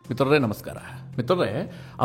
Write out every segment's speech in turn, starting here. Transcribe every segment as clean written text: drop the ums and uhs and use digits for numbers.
ಮಿತ್ರರೇ ನಮಸ್ಕಾರ. ಮಿತ್ರರೇ,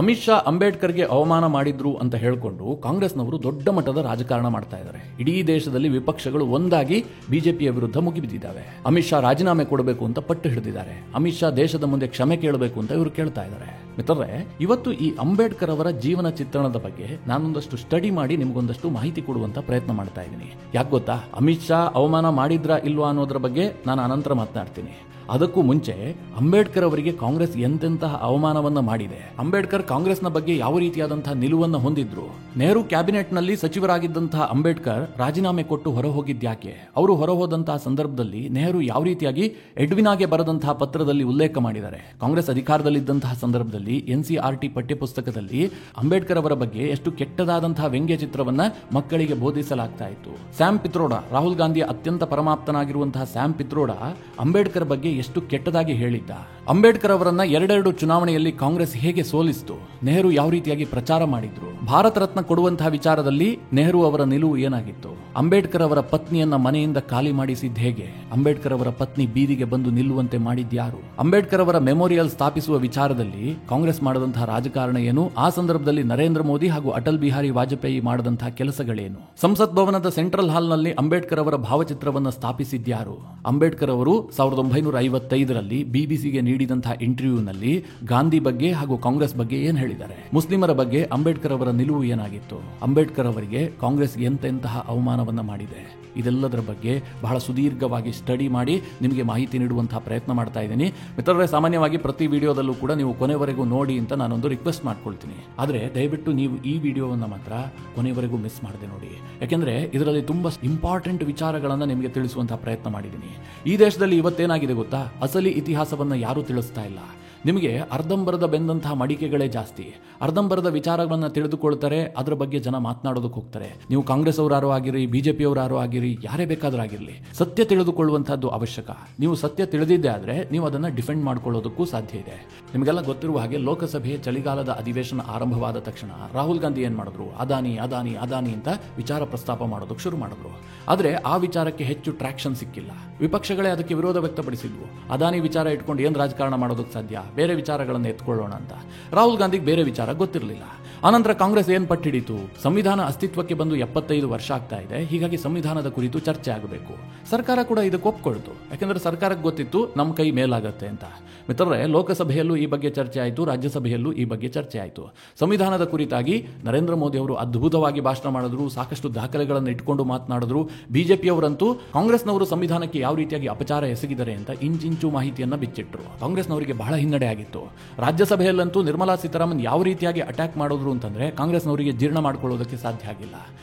ಅಮಿತ್ ಶಾ ಅಂಬೇಡ್ಕರ್ಗೆ ಅವಮಾನ ಮಾಡಿದ್ರು ಅಂತ ಹೇಳಿಕೊಂಡು ಕಾಂಗ್ರೆಸ್ನವರು ದೊಡ್ಡ ಮಟ್ಟದ ರಾಜಕಾರಣ ಮಾಡ್ತಾ ಇದ್ದಾರೆ. ಇಡೀ ದೇಶದಲ್ಲಿ ವಿಪಕ್ಷಗಳು ಒಂದಾಗಿ ಬಿಜೆಪಿಯ ವಿರುದ್ಧ ಮುಗಿಬಿದ್ದಿದ್ದಾವೆ. ಅಮಿತ್ ಶಾ ರಾಜೀನಾಮೆ ಕೊಡಬೇಕು ಅಂತ ಪಟ್ಟು ಹಿಡಿದಿದ್ದಾರೆ. ಅಮಿತ್ ಶಾ ದೇಶದ ಮುಂದೆ ಕ್ಷಮೆ ಕೇಳಬೇಕು ಅಂತ ಇವರು ಕೇಳ್ತಾ ಇದ್ದಾರೆ. ಮಿತ್ರರೇ, ಇವತ್ತು ಈ ಅಂಬೇಡ್ಕರ್ ಅವರ ಜೀವನ ಚಿತ್ರಣದ ಬಗ್ಗೆ ನಾನೊಂದಷ್ಟು ಸ್ಟಡಿ ಮಾಡಿ ನಿಮಗೊಂದಷ್ಟು ಮಾಹಿತಿ ಕೊಡುವಂತ ಪ್ರಯತ್ನ ಮಾಡ್ತಾ ಇದ್ದೀನಿ. ಯಾಕೆ ಗೊತ್ತಾ, ಅಮಿತ್ ಶಾ ಅವಮಾನ ಮಾಡಿದ್ರಾ ಇಲ್ವಾ ಅನ್ನೋದ್ರ ಬಗ್ಗೆ ನಾನು ಅನಂತರ ಮಾತನಾಡ್ತೀನಿ. ಅದಕ್ಕೂ ಮುಂಚೆ ಅಂಬೇಡ್ಕರ್ ಅವರಿಗೆ ಕಾಂಗ್ರೆಸ್ ಎಂತೆಂತಹ ಅವಮಾನವನ್ನ ಮಾಡಿದೆ, ಅಂಬೇಡ್ಕರ್ ಕಾಂಗ್ರೆಸ್ನ ಬಗ್ಗೆ ಯಾವ ರೀತಿಯಾದಂತಹ ನಿಲುವನ್ನು ಹೊಂದಿದ್ರು, ನೆಹರು ಕ್ಯಾಬಿನೆಟ್ನಲ್ಲಿ ಸಚಿವರಾಗಿದ್ದಂತಹ ಅಂಬೇಡ್ಕರ್ ರಾಜೀನಾಮೆ ಕೊಟ್ಟು ಹೊರಹೋಗಿದ್ಯಾಕೆ, ಅವರು ಹೊರಹೋದಂತಹ ಸಂದರ್ಭದಲ್ಲಿ ನೆಹರು ಯಾವ ರೀತಿಯಾಗಿ ಎಡ್ವಿನಾಗೆ ಬರೆದಂತಹ ಪತ್ರದಲ್ಲಿ ಉಲ್ಲೇಖ ಮಾಡಿದ್ದಾರೆ, ಕಾಂಗ್ರೆಸ್ ಅಧಿಕಾರದಲ್ಲಿದ್ದಂತಹ ಸಂದರ್ಭದಲ್ಲಿ NCERT ಪಠ್ಯಪುಸ್ತಕದಲ್ಲಿ ಅಂಬೇಡ್ಕರ್ ಅವರ ಬಗ್ಗೆ ಎಷ್ಟು ಕೆಟ್ಟದಾದಂತಹ ವ್ಯಂಗ್ಯ ಚಿತ್ರವನ್ನ ಮಕ್ಕಳಿಗೆ ಬೋಧಿಸಲಾಗ್ತಾ ಇತ್ತು. ಸ್ಯಾಮ್ ಪಿತ್ರೋಡಾ, ರಾಹುಲ್ ಗಾಂಧಿಯ ಅತ್ಯಂತ ಪರಮಾಪ್ತನಾಗಿರುವಂತಹ ಸ್ಯಾಮ್ ಪಿತ್ರೋಡಾ ಅಂಬೇಡ್ಕರ್ ಬಗ್ಗೆ ಎಷ್ಟು ಕೆಟ್ಟದಾಗಿ ಹೇಳಿದ್ದ. ಅಂಬೇಡ್ಕರ್ ಅವರನ್ನ ಎರಡೆರಡು ಚುನಾವಣೆಯಲ್ಲಿ ಕಾಂಗ್ರೆಸ್ ಹೇಗೆ ಸೋಲಿಸಿತು, ನೆಹರು ಯಾವ ರೀತಿಯಾಗಿ ಪ್ರಚಾರ ಮಾಡಿದ್ರು, ಭಾರತ ರತ್ನ ಕೊಡುವಂತಹ ವಿಚಾರದಲ್ಲಿ ನೆಹರು ಅವರ ನಿಲುವು ಏನಾಗಿತ್ತು, ಅಂಬೇಡ್ಕರ್ ಅವರ ಪತ್ನಿಯನ್ನ ಮನೆಯಿಂದ ಖಾಲಿ ಮಾಡಿಸಿದ್ ಹೇಗೆ, ಅಂಬೇಡ್ಕರ್ ಅವರ ಪತ್ನಿ ಬೀದಿಗೆ ಬಂದು ನಿಲ್ಲುವಂತೆ ಮಾಡಿದ್ಯಾರು, ಅಂಬೇಡ್ಕರ್ ಅವರ ಮೆಮೋರಿಯಲ್ ಸ್ಥಾಪಿಸುವ ವಿಚಾರದಲ್ಲಿ ಕಾಂಗ್ರೆಸ್ ಮಾಡದಂತಹ ರಾಜಕಾರಣ ಏನು, ಆ ಸಂದರ್ಭದಲ್ಲಿ ನರೇಂದ್ರ ಮೋದಿ ಹಾಗೂ ಅಟಲ್ ಬಿಹಾರಿ ವಾಜಪೇಯಿ ಮಾಡದಂತಹ ಕೆಲಸಗಳೇನು, ಸಂಸತ್ ಭವನದ ಸೆಂಟ್ರಲ್ ಹಾಲ್ನಲ್ಲಿ ಅಂಬೇಡ್ಕರ್ ಅವರ ಭಾವಚಿತ್ರವನ್ನು ಸ್ಥಾಪಿಸಿದ್ಯಾರು, ಅಂಬೇಡ್ಕರ್ ಅವರು 1955ರಲ್ಲಿ ಬಿಬಿಸಿಗೆ ನೀಡಿದಂತಹ ಇಂಟರ್ವ್ಯೂನಲ್ಲಿ ಗಾಂಧಿ ಬಗ್ಗೆ ಹಾಗೂ ಕಾಂಗ್ರೆಸ್ ಬಗ್ಗೆ ಏನ್ ಹೇಳಿದ್ದಾರೆ, ಮುಸ್ಲಿಮರ ಬಗ್ಗೆ ಅಂಬೇಡ್ಕರ್ ಅವರ ನಿಲುವು ಏನಾಗಿತ್ತು, ಅಂಬೇಡ್ಕರ್ ಅವರಿಗೆ ಕಾಂಗ್ರೆಸ್ ಎಂತೆಂತಹ ಅವಮಾನವನ್ನ ಮಾಡಿದೆ, ಇದೆಲ್ಲದರ ಬಗ್ಗೆ ಬಹಳ ಸುದೀರ್ಘವಾಗಿ ಸ್ಟಡಿ ಮಾಡಿ ನಿಮಗೆ ಮಾಹಿತಿ ನೀಡುವಂತಹ ಪ್ರಯತ್ನ ಮಾಡ್ತಾ ಇದ್ದೀನಿ. ಮಿತ್ರರೇ, ಸಾಮಾನ್ಯವಾಗಿ ಪ್ರತಿ ವಿಡಿಯೋದಲ್ಲೂ ಕೂಡ ನೀವು ಕೊನೆವರೆಗೂ ನೋಡಿ ಅಂತ ನಾನೊಂದು ರಿಕ್ವೆಸ್ಟ್ ಮಾಡ್ಕೊಳ್ತೀನಿ. ಆದರೆ ದಯವಿಟ್ಟು ನೀವು ಈ ವಿಡಿಯೋವನ್ನು ಮಾತ್ರ ಕೊನೆವರೆಗೂ ಮಿಸ್ ಮಾಡದೆ ನೋಡಿ, ಯಾಕೆಂದ್ರೆ ಇದರಲ್ಲಿ ತುಂಬಾ ಇಂಪಾರ್ಟೆಂಟ್ ವಿಚಾರಗಳನ್ನು ನಿಮಗೆ ತಿಳಿಸುವಂತಹ ಪ್ರಯತ್ನ ಮಾಡಿದ್ದೀನಿ. ಈ ದೇಶದಲ್ಲಿ ಇವತ್ತೇನಾಗಿದೆ ಗೊತ್ತಾ, ಅಸಲಿ ಇತಿಹಾಸವನ್ನ ಯಾರು ತಿಳಿಸ್ತಾ ಇಲ್ಲ. ನಿಮಗೆ ಅರ್ಧಂಬರದ ಬೆಂದಂತಹ ಮಡಿಕೆಗಳೇ ಜಾಸ್ತಿ, ಅರ್ಧಂಬರದ ವಿಚಾರಗಳನ್ನ ತಿಳಿದುಕೊಳ್ತಾರೆ, ಅದರ ಬಗ್ಗೆ ಜನ ಮಾತನಾಡೋದಕ್ಕೆ ಹೋಗ್ತಾರೆ. ನೀವು ಕಾಂಗ್ರೆಸ್ ಅವರಾರು ಆಗಿರಿ, ಬಿಜೆಪಿ ಅವರಾರು ಆಗಿರಿ, ಯಾರೇ ಬೇಕಾದ್ರೂ ಆಗಿರಲಿ, ಸತ್ಯ ತಿಳಿದುಕೊಳ್ಳುವಂತಹದ್ದು ಅವಶ್ಯಕ. ನೀವು ಸತ್ಯ ತಿಳಿದಿದ್ದೆ ಆದ್ರೆ ನೀವು ಅದನ್ನ ಡಿಫೆಂಡ್ ಮಾಡ್ಕೊಳ್ಳೋದಕ್ಕೂ ಸಾಧ್ಯ ಇದೆ. ನಿಮಗೆಲ್ಲ ಗೊತ್ತಿರುವ ಹಾಗೆ ಲೋಕಸಭೆಯ ಚಳಿಗಾಲದ ಅಧಿವೇಶನ ಆರಂಭವಾದ ತಕ್ಷಣ ರಾಹುಲ್ ಗಾಂಧಿ ಏನ್ ಮಾಡಿದ್ರು, ಅದಾನಿ ಅದಾನಿ ಅದಾನಿ ಅಂತ ವಿಚಾರ ಪ್ರಸ್ತಾಪ ಮಾಡೋದಕ್ಕೆ ಶುರು ಮಾಡಿದ್ರು. ಆದ್ರೆ ಆ ವಿಚಾರಕ್ಕೆ ಹೆಚ್ಚು ಟ್ರಾಕ್ಷನ್ ಸಿಕ್ಕಿಲ್ಲ. ವಿಪಕ್ಷಗಳೇ ಅದಕ್ಕೆ ವಿರೋಧ ವ್ಯಕ್ತಪಡಿಸಿದ್ವು. ಅದಾನಿ ವಿಚಾರ ಇಟ್ಕೊಂಡು ಏನ್ ರಾಜಕಾರಣ ಮಾಡೋದಕ್ಕೆ ಸಾಧ್ಯ, ಬೇರೆ ವಿಚಾರಗಳನ್ನು ಎತ್ಕೊಳ್ಳೋಣ ಅಂತ. ರಾಹುಲ್ ಗಾಂಧಿಗೆ ಬೇರೆ ವಿಚಾರ ಗೊತ್ತಿರಲಿಲ್ಲ. ಆನಂತರ ಕಾಂಗ್ರೆಸ್ ಏನ್ ಪಟ್ಟಿಡಿತು, ಸಂವಿಧಾನ ಅಸ್ತಿತ್ವಕ್ಕೆ ಬಂದು 75 ವರ್ಷ ಆಗ್ತಾ ಇದೆ, ಹೀಗಾಗಿ ಸಂವಿಧಾನದ ಕುರಿತು ಚರ್ಚೆ ಆಗಬೇಕು. ಸರ್ಕಾರ ಕೂಡ ಇದಕ್ಕೆ ಒಪ್ಕೊಳ್ತು, ಯಾಕೆಂದ್ರೆ ಸರ್ಕಾರಕ್ಕೆ ಗೊತ್ತಿತ್ತು ನಮ್ಮ ಕೈ ಮೇಲಾಗತ್ತೆ ಅಂತ. ಮಿತ್ರರೇ, ಲೋಕಸಭೆಯಲ್ಲೂ ಈ ಬಗ್ಗೆ ಚರ್ಚೆ ಆಯಿತು, ರಾಜ್ಯಸಭೆಯಲ್ಲೂ ಈ ಬಗ್ಗೆ ಚರ್ಚೆ ಆಯಿತು. ಸಂವಿಧಾನದ ಕುರಿತಾಗಿ ನರೇಂದ್ರ ಮೋದಿ ಅವರು ಅದ್ಭುತವಾಗಿ ಭಾಷಣ ಮಾಡಿದ್ರು, ಸಾಕಷ್ಟು ದಾಖಲೆಗಳನ್ನು ಇಟ್ಕೊಂಡು ಮಾತನಾಡಿದ್ರು. ಬಿಜೆಪಿಯವರಂತೂ ಕಾಂಗ್ರೆಸ್ನವರು ಸಂವಿಧಾನಕ್ಕೆ ಯಾವ ರೀತಿಯಾಗಿ ಅಪಚಾರ ಎಸಗಿದ್ದಾರೆ ಅಂತ ಇಂಚಿಂಚು ಮಾಹಿತಿಯನ್ನ ಬಿಚ್ಚಿಟ್ರು. ಕಾಂಗ್ರೆಸ್ನವರಿಗೆ ಬಹಳ ಹಿನ್ನಡೆ ಆಗಿತ್ತು. ರಾಜ್ಯಸಭೆಯಲ್ಲಂತೂ ನಿರ್ಮಲಾ ಸೀತಾರಾಮನ್ ಯಾವ ರೀತಿಯಾಗಿ ಅಟ್ಯಾಕ್ ಮಾಡಿದ್ರು ಅಂತಂದ್ರೆ ಕಾಂಗ್ರೆಸ್ನವರಿಗೆ ಜೀರ್ಣ ಮಾಡ್ಕೊಳ್ಳೋದಕ್ಕೆ ಸಾಧ್ಯ ಆಗಿಲ್ಲ.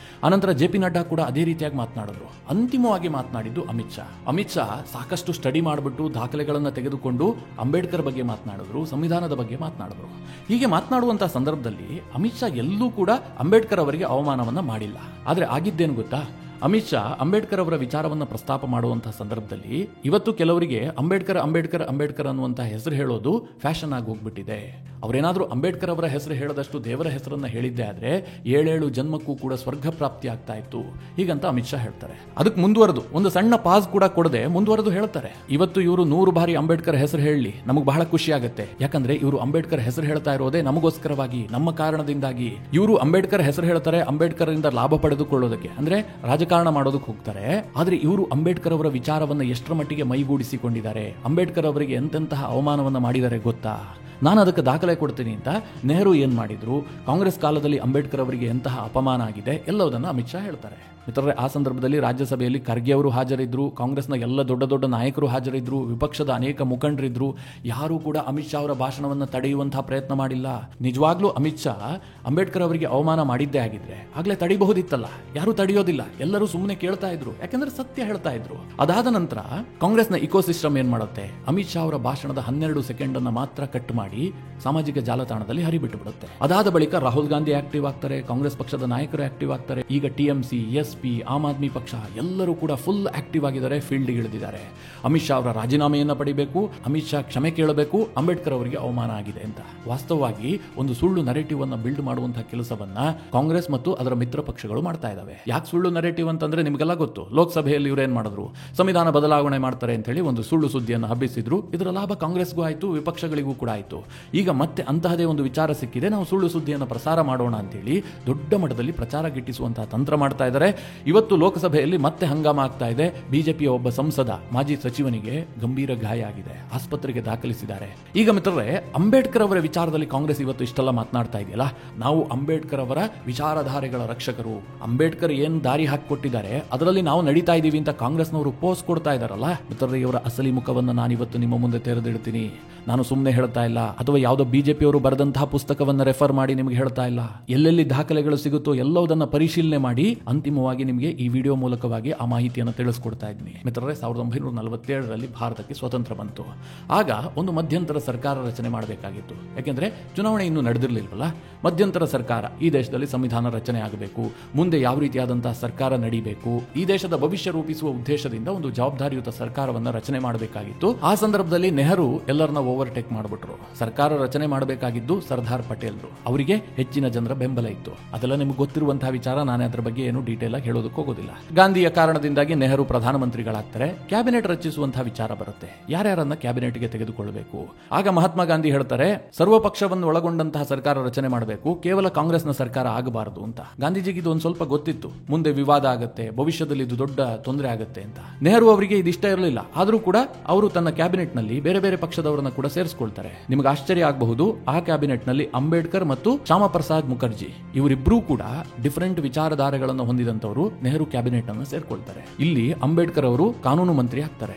ಅನಂತರ JP ನಡ್ಡಾ ಕೂಡ ಅದೇ ರೀತಿಯಾಗಿ ಮಾತನಾಡಿದ್ರು. ಅಂತಿಮವಾಗಿ ಮಾತನಾಡಿದ್ದು ಅಮಿತ್ ಶಾ. ಅಮಿತ್ ಶಾ ಸಾಕಷ್ಟು ಸ್ಟಡಿ ಮಾಡಿಬಿಟ್ಟು ದಾಖಲೆಗಳನ್ನು ತೆಗೆದುಕೊಂಡು ಅಂಬೇಡ್ಕರ್ ಬಗ್ಗೆ ಮಾತನಾಡಿದ್ರು, ಸಂವಿಧಾನದ ಬಗ್ಗೆ ಮಾತನಾಡಿದ್ರು. ಹೀಗೆ ಮಾತನಾಡುವಂತಹ ಸಂದರ್ಭದಲ್ಲಿ ಅಮಿತ್ ಶಾ ಎಲ್ಲೂ ಕೂಡ ಅಂಬೇಡ್ಕರ್ ಅವರಿಗೆ ಅವಮಾನವನ್ನ ಮಾಡಿಲ್ಲ. ಆದ್ರೆ ಆಗಿದ್ದೇನು ಗೊತ್ತಾ, ಅಮಿತ್ ಶಾ ಅಂಬೇಡ್ಕರ್ ಅವರ ವಿಚಾರವನ್ನು ಪ್ರಸ್ತಾಪ ಮಾಡುವಂತಹ ಸಂದರ್ಭದಲ್ಲಿ ಇವತ್ತು ಕೆಲವರಿಗೆ ಅಂಬೇಡ್ಕರ್ ಅಂಬೇಡ್ಕರ್ ಅಂಬೇಡ್ಕರ್ ಅನ್ನುವಂತಹ ಹೆಸರು ಹೇಳೋದು ಫ್ಯಾಷನ್ ಆಗಿ ಹೋಗ್ಬಿಟ್ಟಿದೆ. ಅವರೇನಾದ್ರೂ ಅಂಬೇಡ್ಕರ್ ಅವರ ಹೆಸರು ಹೇಳದಷ್ಟು ದೇವರ ಹೆಸರನ್ನ ಹೇಳಿದ್ದೆ ಆದ್ರೆ 7 ಜನ್ಮಕ್ಕೂ ಕೂಡ ಸ್ವರ್ಗ ಪ್ರಾಪ್ತಿ ಆಗ್ತಾ ಇತ್ತು, ಹೀಗಂತ ಅಮಿತ್ ಶಾ ಹೇಳ್ತಾರೆ. ಅದಕ್ಕೆ ಮುಂದುವರೆದು ಒಂದು ಸಣ್ಣ ಪಾಸ್ ಕೂಡ ಕೊಡದೆ ಮುಂದುವರೆದು ಹೇಳ್ತಾರೆ, ಇವತ್ತು ಇವರು 100 ಬಾರಿ ಅಂಬೇಡ್ಕರ್ ಹೆಸರು ಹೇಳಲಿ, ನಮಗೆ ಬಹಳ ಖುಷಿ ಆಗುತ್ತೆ, ಯಾಕಂದ್ರೆ ಇವರು ಅಂಬೇಡ್ಕರ್ ಹೆಸರು ಹೇಳ್ತಾ ಇರೋದೇ ನಮಗೋಸ್ಕರವಾಗಿ, ನಮ್ಮ ಕಾರಣದಿಂದಾಗಿ. ಇವರು ಅಂಬೇಡ್ಕರ್ ಹೆಸರು ಹೇಳ್ತಾರೆ ಅಂಬೇಡ್ಕರ್ ಇಂದ ಲಾಭ ಪಡೆದುಕೊಳ್ಳೋದಕ್ಕೆ, ಅಂದ್ರೆ ರಾಜಕಾರಣ ಮಾಡೋದಕ್ಕೆ ಹೋಗ್ತಾರೆ. ಆದ್ರೆ ಇವರು ಅಂಬೇಡ್ಕರ್ ಅವರ ವಿಚಾರವನ್ನ ಎಷ್ಟರ ಮಟ್ಟಿಗೆ ಮೈಗೂಡಿಸಿಕೊಂಡಿದ್ದಾರೆ, ಅಂಬೇಡ್ಕರ್ ಅವರಿಗೆ ಎಂತೆಂತಹ ಅವಮಾನವನ್ನ ಮಾಡಿದ್ದಾರೆ ಗೊತ್ತಾ. ನಾನು ಅದಕ್ಕೆ ದಾಖಲೆ ಕೊಡ್ತೀನಿ ಅಂತ ನೆಹರು ಏನ್ ಮಾಡಿದ್ರು, ಕಾಂಗ್ರೆಸ್ ಕಾಲದಲ್ಲಿ ಅಂಬೇಡ್ಕರ್ ಅವರಿಗೆ ಎಂತಹ ಅಪಮಾನ ಆಗಿದೆ, ಎಲ್ಲವನ್ನ ಅಮಿತ್ ಶಾ ಹೇಳ್ತಾರೆ. ಮಿತ್ರರೇ, ಆ ಸಂದರ್ಭದಲ್ಲಿ ರಾಜ್ಯಸಭೆಯಲ್ಲಿ ಖರ್ಗೆ ಅವರು ಹಾಜರಿದ್ರು, ಕಾಂಗ್ರೆಸ್ನ ಎಲ್ಲ ದೊಡ್ಡ ದೊಡ್ಡ ನಾಯಕರು ಹಾಜರಿದ್ರು, ವಿಪಕ್ಷದ ಅನೇಕ ಮುಖಂಡರಿದ್ರು. ಯಾರೂ ಕೂಡ ಅಮಿತ್ ಶಾ ಅವರ ಭಾಷಣವನ್ನು ತಡೆಯುವಂತಹ ಪ್ರಯತ್ನ ಮಾಡಿಲ್ಲ. ನಿಜವಾಗ್ಲೂ ಅಮಿತ್ ಶಾ ಅಂಬೇಡ್ಕರ್ ಅವರಿಗೆ ಅವಮಾನ ಮಾಡಿದ್ದೇ ಆಗಿದ್ರೆ ಆಗ್ಲೇ ತಡೆಯಬಹುದಿತ್ತಲ್ಲ, ಯಾರು ತಡೆಯೋದಿಲ್ಲ, ಎಲ್ಲರೂ ಸುಮ್ಮನೆ ಕೇಳ್ತಾ ಇದ್ರು, ಯಾಕೆಂದ್ರೆ ಸತ್ಯ ಹೇಳ್ತಾ ಇದ್ರು. ಅದಾದ ನಂತರ ಕಾಂಗ್ರೆಸ್ನ ಇಕೋಸಿಸ್ಟಮ್ ಏನ್ ಮಾಡುತ್ತೆ, ಅಮಿತ್ ಶಾ ಅವರ ಭಾಷಣದ 12 ಸೆಕೆಂಡ್ ಅನ್ನ ಮಾತ್ರ ಕಟ್ ಮಾಡಿ ಸಾಮಾಜಿಕ ಜಾಲತಾಣದಲ್ಲಿ ಹರಿಬಿಟ್ಟು ಬಿಡುತ್ತೆ. ಅದಾದ ಬಳಿಕ ರಾಹುಲ್ ಗಾಂಧಿ ಆಕ್ಟಿವ್ ಆಗ್ತಾರೆ, ಕಾಂಗ್ರೆಸ್ ಪಕ್ಷದ ನಾಯಕರು ಆಕ್ಟಿವ್ ಆಗ್ತಾರೆ. ಈಗ TMC, SP, ಆಮ್ ಆದ್ಮಿ ಪಕ್ಷ ಎಲ್ಲರೂ ಕೂಡ ಫುಲ್ ಆಕ್ಟಿವ್ ಆಗಿದ್ದಾರೆ, ಫೀಲ್ಡ್ ಇಳಿದಿದ್ದಾರೆ. ಅಮಿತ್ ಶಾ ಅವರ ರಾಜೀನಾಮೆಯನ್ನ ಪಡಿಬೇಕು, ಅಮಿತ್ ಶಾ ಕ್ಷಮೆ ಕೇಳಬೇಕು, ಅಂಬೇಡ್ಕರ್ ಅವರಿಗೆ ಅವಮಾನ ಆಗಿದೆ ಅಂತ. ವಾಸ್ತವವಾಗಿ ಒಂದು ಸುಳ್ಳು ನರೇಟಿವ್ ಅನ್ನ ಬಿಲ್ಡ್ ಮಾಡುವಂತಹ ಕೆಲಸವನ್ನ ಕಾಂಗ್ರೆಸ್ ಮತ್ತು ಅದರ ಮಿತ್ರ ಪಕ್ಷಗಳು ಮಾಡ್ತಾ ಇದಾವೆ. ಯಾಕೆ ಸುಳ್ಳು ನರೇಟಿವ್ ಅಂತಂದ್ರೆ ನಿಮಗೆಲ್ಲ ಗೊತ್ತು. ಲೋಕಸಭೆಯಲ್ಲಿ ಇವರು ಏನ್ ಮಾಡಿದ್ರು, ಸಂವಿಧಾನ ಬದಲಾವಣೆ ಮಾಡ್ತಾರೆ ಅಂತ ಹೇಳಿ ಒಂದು ಸುಳ್ಳು ಸುದ್ದಿಯನ್ನು ಹಬ್ಬಿಸಿದ್ರು. ಇದರ ಲಾಭ ಕಾಂಗ್ರೆಸ್ಗೂ ಆಯ್ತು, ವಿಪಕ್ಷಗಳಿಗೂ ಕೂಡ ಆಯ್ತು. ಆಗಿತ್ತು. ಈಗ ಮತ್ತೆ ಅಂತಹದೇ ಒಂದು ವಿಚಾರ ಸಿಕ್ಕಿದೆ, ನಾವು ಸುಳ್ಳು ಸುದ್ದಿಯನ್ನು ಪ್ರಸಾರ ಮಾಡೋಣ ಅಂತೇಳಿ ದೊಡ್ಡ ಮಟ್ಟದಲ್ಲಿ ಪ್ರಚಾರ ಗಿಟ್ಟಿಸುವಂತಹ ತಂತ್ರ ಮಾಡ್ತಾ ಇದ್ದಾರೆ. ಇವತ್ತು ಲೋಕಸಭೆಯಲ್ಲಿ ಮತ್ತೆ ಹಂಗಾಮ ಆಗ್ತಾ ಇದೆ. ಬಿಜೆಪಿಯ ಒಬ್ಬ ಸಂಸದ ಮಾಜಿ ಸಚಿವನಿಗೆ ಗಂಭೀರ ಗಾಯ ಆಗಿದೆ, ಆಸ್ಪತ್ರೆಗೆ ದಾಖಲಿಸಿದ್ದಾರೆ. ಈಗ ಮಿತ್ರರೇ, ಅಂಬೇಡ್ಕರ್ ಅವರ ವಿಚಾರದಲ್ಲಿ ಕಾಂಗ್ರೆಸ್ ಇವತ್ತು ಇಷ್ಟೆಲ್ಲ ಮಾತನಾಡ್ತಾ ಇದೆಯಲ್ಲ, ನಾವು ಅಂಬೇಡ್ಕರ್ ಅವರ ವಿಚಾರಧಾರೆಗಳ ರಕ್ಷಕರು, ಅಂಬೇಡ್ಕರ್ ಏನ್ ದಾರಿ ಹಾಕಿಕೊಟ್ಟಿದ್ದಾರೆ ಅದರಲ್ಲಿ ನಾವು ನಡೀತಾ ಇದೀವಿ ಅಂತ ಕಾಂಗ್ರೆಸ್ನವರು ಪೋಸ್ಟ್ ಕೊಡ್ತಾ ಇದಾರಲ್ಲ ಮಿತ್ರರೇ, ಇವರ ಅಸಲಿ ಮುಖವನ್ನು ನಾನು ಇವತ್ತು ನಿಮ್ಮ ಮುಂದೆ ತೆರೆದಿಡ್ತೀನಿ. ನಾನು ಸುಮ್ಮನೆ ಹೇಳ್ತಾ ಇಲ್ಲ, ಅಥವಾ ಯಾವುದೋ ಬಿಜೆಪಿಯವರು ಬರೆದಂತಹ ಪುಸ್ತಕವನ್ನು ರೆಫರ್ ಮಾಡಿ ನಿಮಗೆ ಹೇಳ್ತಾ ಇಲ್ಲ. ಎಲ್ಲೆಲ್ಲಿ ದಾಖಲೆಗಳು ಸಿಗುತ್ತೋ ಎಲ್ಲವುದನ್ನ ಪರಿಶೀಲನೆ ಮಾಡಿ ಅಂತಿಮವಾಗಿ ನಿಮಗೆ ಈ ವಿಡಿಯೋ ಮೂಲಕವಾಗಿ ಆ ಮಾಹಿತಿಯನ್ನು ತಿಳಿಸ್ಕೊಡ್ತಾ ಇದ್ದೀನಿ. ಮಿತ್ರರೇ, 1947ರಲ್ಲಿ ಭಾರತಕ್ಕೆ ಸ್ವಾತಂತ್ರ್ಯ ಬಂತು. ಆಗ ಒಂದು ಮಧ್ಯಂತರ ಸರ್ಕಾರ ರಚನೆ ಮಾಡಬೇಕಾಗಿತ್ತು. ಯಾಕೆಂದ್ರೆ ಚುನಾವಣೆ ಇನ್ನೂ ನಡೆದಿರಲಿಲ್ವಲ್ಲ. ಮಧ್ಯಂತರ ಸರ್ಕಾರ, ಈ ದೇಶದಲ್ಲಿ ಸಂವಿಧಾನ ರಚನೆ ಆಗಬೇಕು, ಮುಂದೆ ಯಾವ ರೀತಿಯಾದಂತಹ ಸರ್ಕಾರ ನಡೀಬೇಕು, ಈ ದೇಶದ ಭವಿಷ್ಯ ರೂಪಿಸುವ ಉದ್ದೇಶದಿಂದ ಒಂದು ಜವಾಬ್ದಾರಿಯುತ ಸರ್ಕಾರವನ್ನು ರಚನೆ ಮಾಡಬೇಕಾಗಿತ್ತು. ಆ ಸಂದರ್ಭದಲ್ಲಿ ನೆಹರು ಎಲ್ಲರನ್ನ ಓವರ್ಟೇಕ್ ಮಾಡಿಬಿಟ್ರು. ಸರ್ಕಾರ ರಚನೆ ಮಾಡಬೇಕಾಗಿದ್ದು ಸರ್ದಾರ್ ಪಟೇಲ್ರು, ಅವರಿಗೆ ಹೆಚ್ಚಿನ ಜನರ ಬೆಂಬಲ ಇತ್ತು. ಅದೆಲ್ಲ ನಿಮ್ಗೆ ಗೊತ್ತಿರುವಂತಹ ವಿಚಾರ, ನಾನೇ ಅದರ ಬಗ್ಗೆ ಏನು ಡೀಟೇಲ್ ಆಗಿ ಹೇಳೋದಕ್ಕೆ ಹೋಗೋದಿಲ್ಲ. ಗಾಂಧಿಯ ಕಾರಣದಿಂದಾಗಿ ನೆಹರು ಪ್ರಧಾನಮಂತ್ರಿಗಳಾಗ್ತಾರೆ. ಕ್ಯಾಬಿನೆಟ್ ರಚಿಸುವಂತಹ ವಿಚಾರ ಬರುತ್ತೆ, ಯಾರ್ಯಾರನ್ನ ಕ್ಯಾಬಿನೆಟ್ಗೆ ತೆಗೆದುಕೊಳ್ಳಬೇಕು. ಆಗ ಮಹಾತ್ಮ ಗಾಂಧಿ ಹೇಳ್ತಾರೆ, ಸರ್ವ ಪಕ್ಷವನ್ನು ಒಳಗೊಂಡಂತಹ ಸರ್ಕಾರ ರಚನೆ ಮಾಡಬೇಕು, ಕೇವಲ ಕಾಂಗ್ರೆಸ್ನ ಸರ್ಕಾರ ಆಗಬಾರದು ಅಂತ. ಗಾಂಧೀಜಿಗೆ ಇದು ಒಂದು ಸ್ವಲ್ಪ ಗೊತ್ತಿತ್ತು, ಮುಂದೆ ವಿವಾದ ಆಗುತ್ತೆ, ಭವಿಷ್ಯದಲ್ಲಿ ಇದು ದೊಡ್ಡ ತೊಂದರೆ ಆಗುತ್ತೆ ಅಂತ. ನೆಹರು ಅವರಿಗೆ ಇದಿಷ್ಟ ಇರಲಿಲ್ಲ. ಆದರೂ ಕೂಡ ಅವರು ತನ್ನ ಕ್ಯಾಬಿನೆಟ್ ನಲ್ಲಿ ಬೇರೆ ಬೇರೆ ಪಕ್ಷದವರನ್ನ ಕೂಡ ಸೇರಿಸಿಕೊಳ್ತಾರೆ. ನಿಮಗೆ ಆಶ್ಚರ್ಯ ಆಗಬಹುದು, ಆ ಕ್ಯಾಬಿನೆಟ್ ನಲ್ಲಿ ಅಂಬೇಡ್ಕರ್ ಮತ್ತು ಶ್ಯಾಮಾ ಪ್ರಸಾದ್ ಮುಖರ್ಜಿ ಇವರಿಬ್ಬರೂ ಕೂಡ ಡಿಫರೆಂಟ್ ವಿಚಾರಧಾರೆಗಳನ್ನು ಹೊಂದಿದಂತವರು ನೆಹರು ಕ್ಯಾಬಿನೆಟ್ ಅನ್ನು ಸೇರ್ಕೊಳ್ತಾರೆ. ಇಲ್ಲಿ ಅಂಬೇಡ್ಕರ್ ಅವರು ಕಾನೂನು ಮಂತ್ರಿ ಆಗ್ತಾರೆ.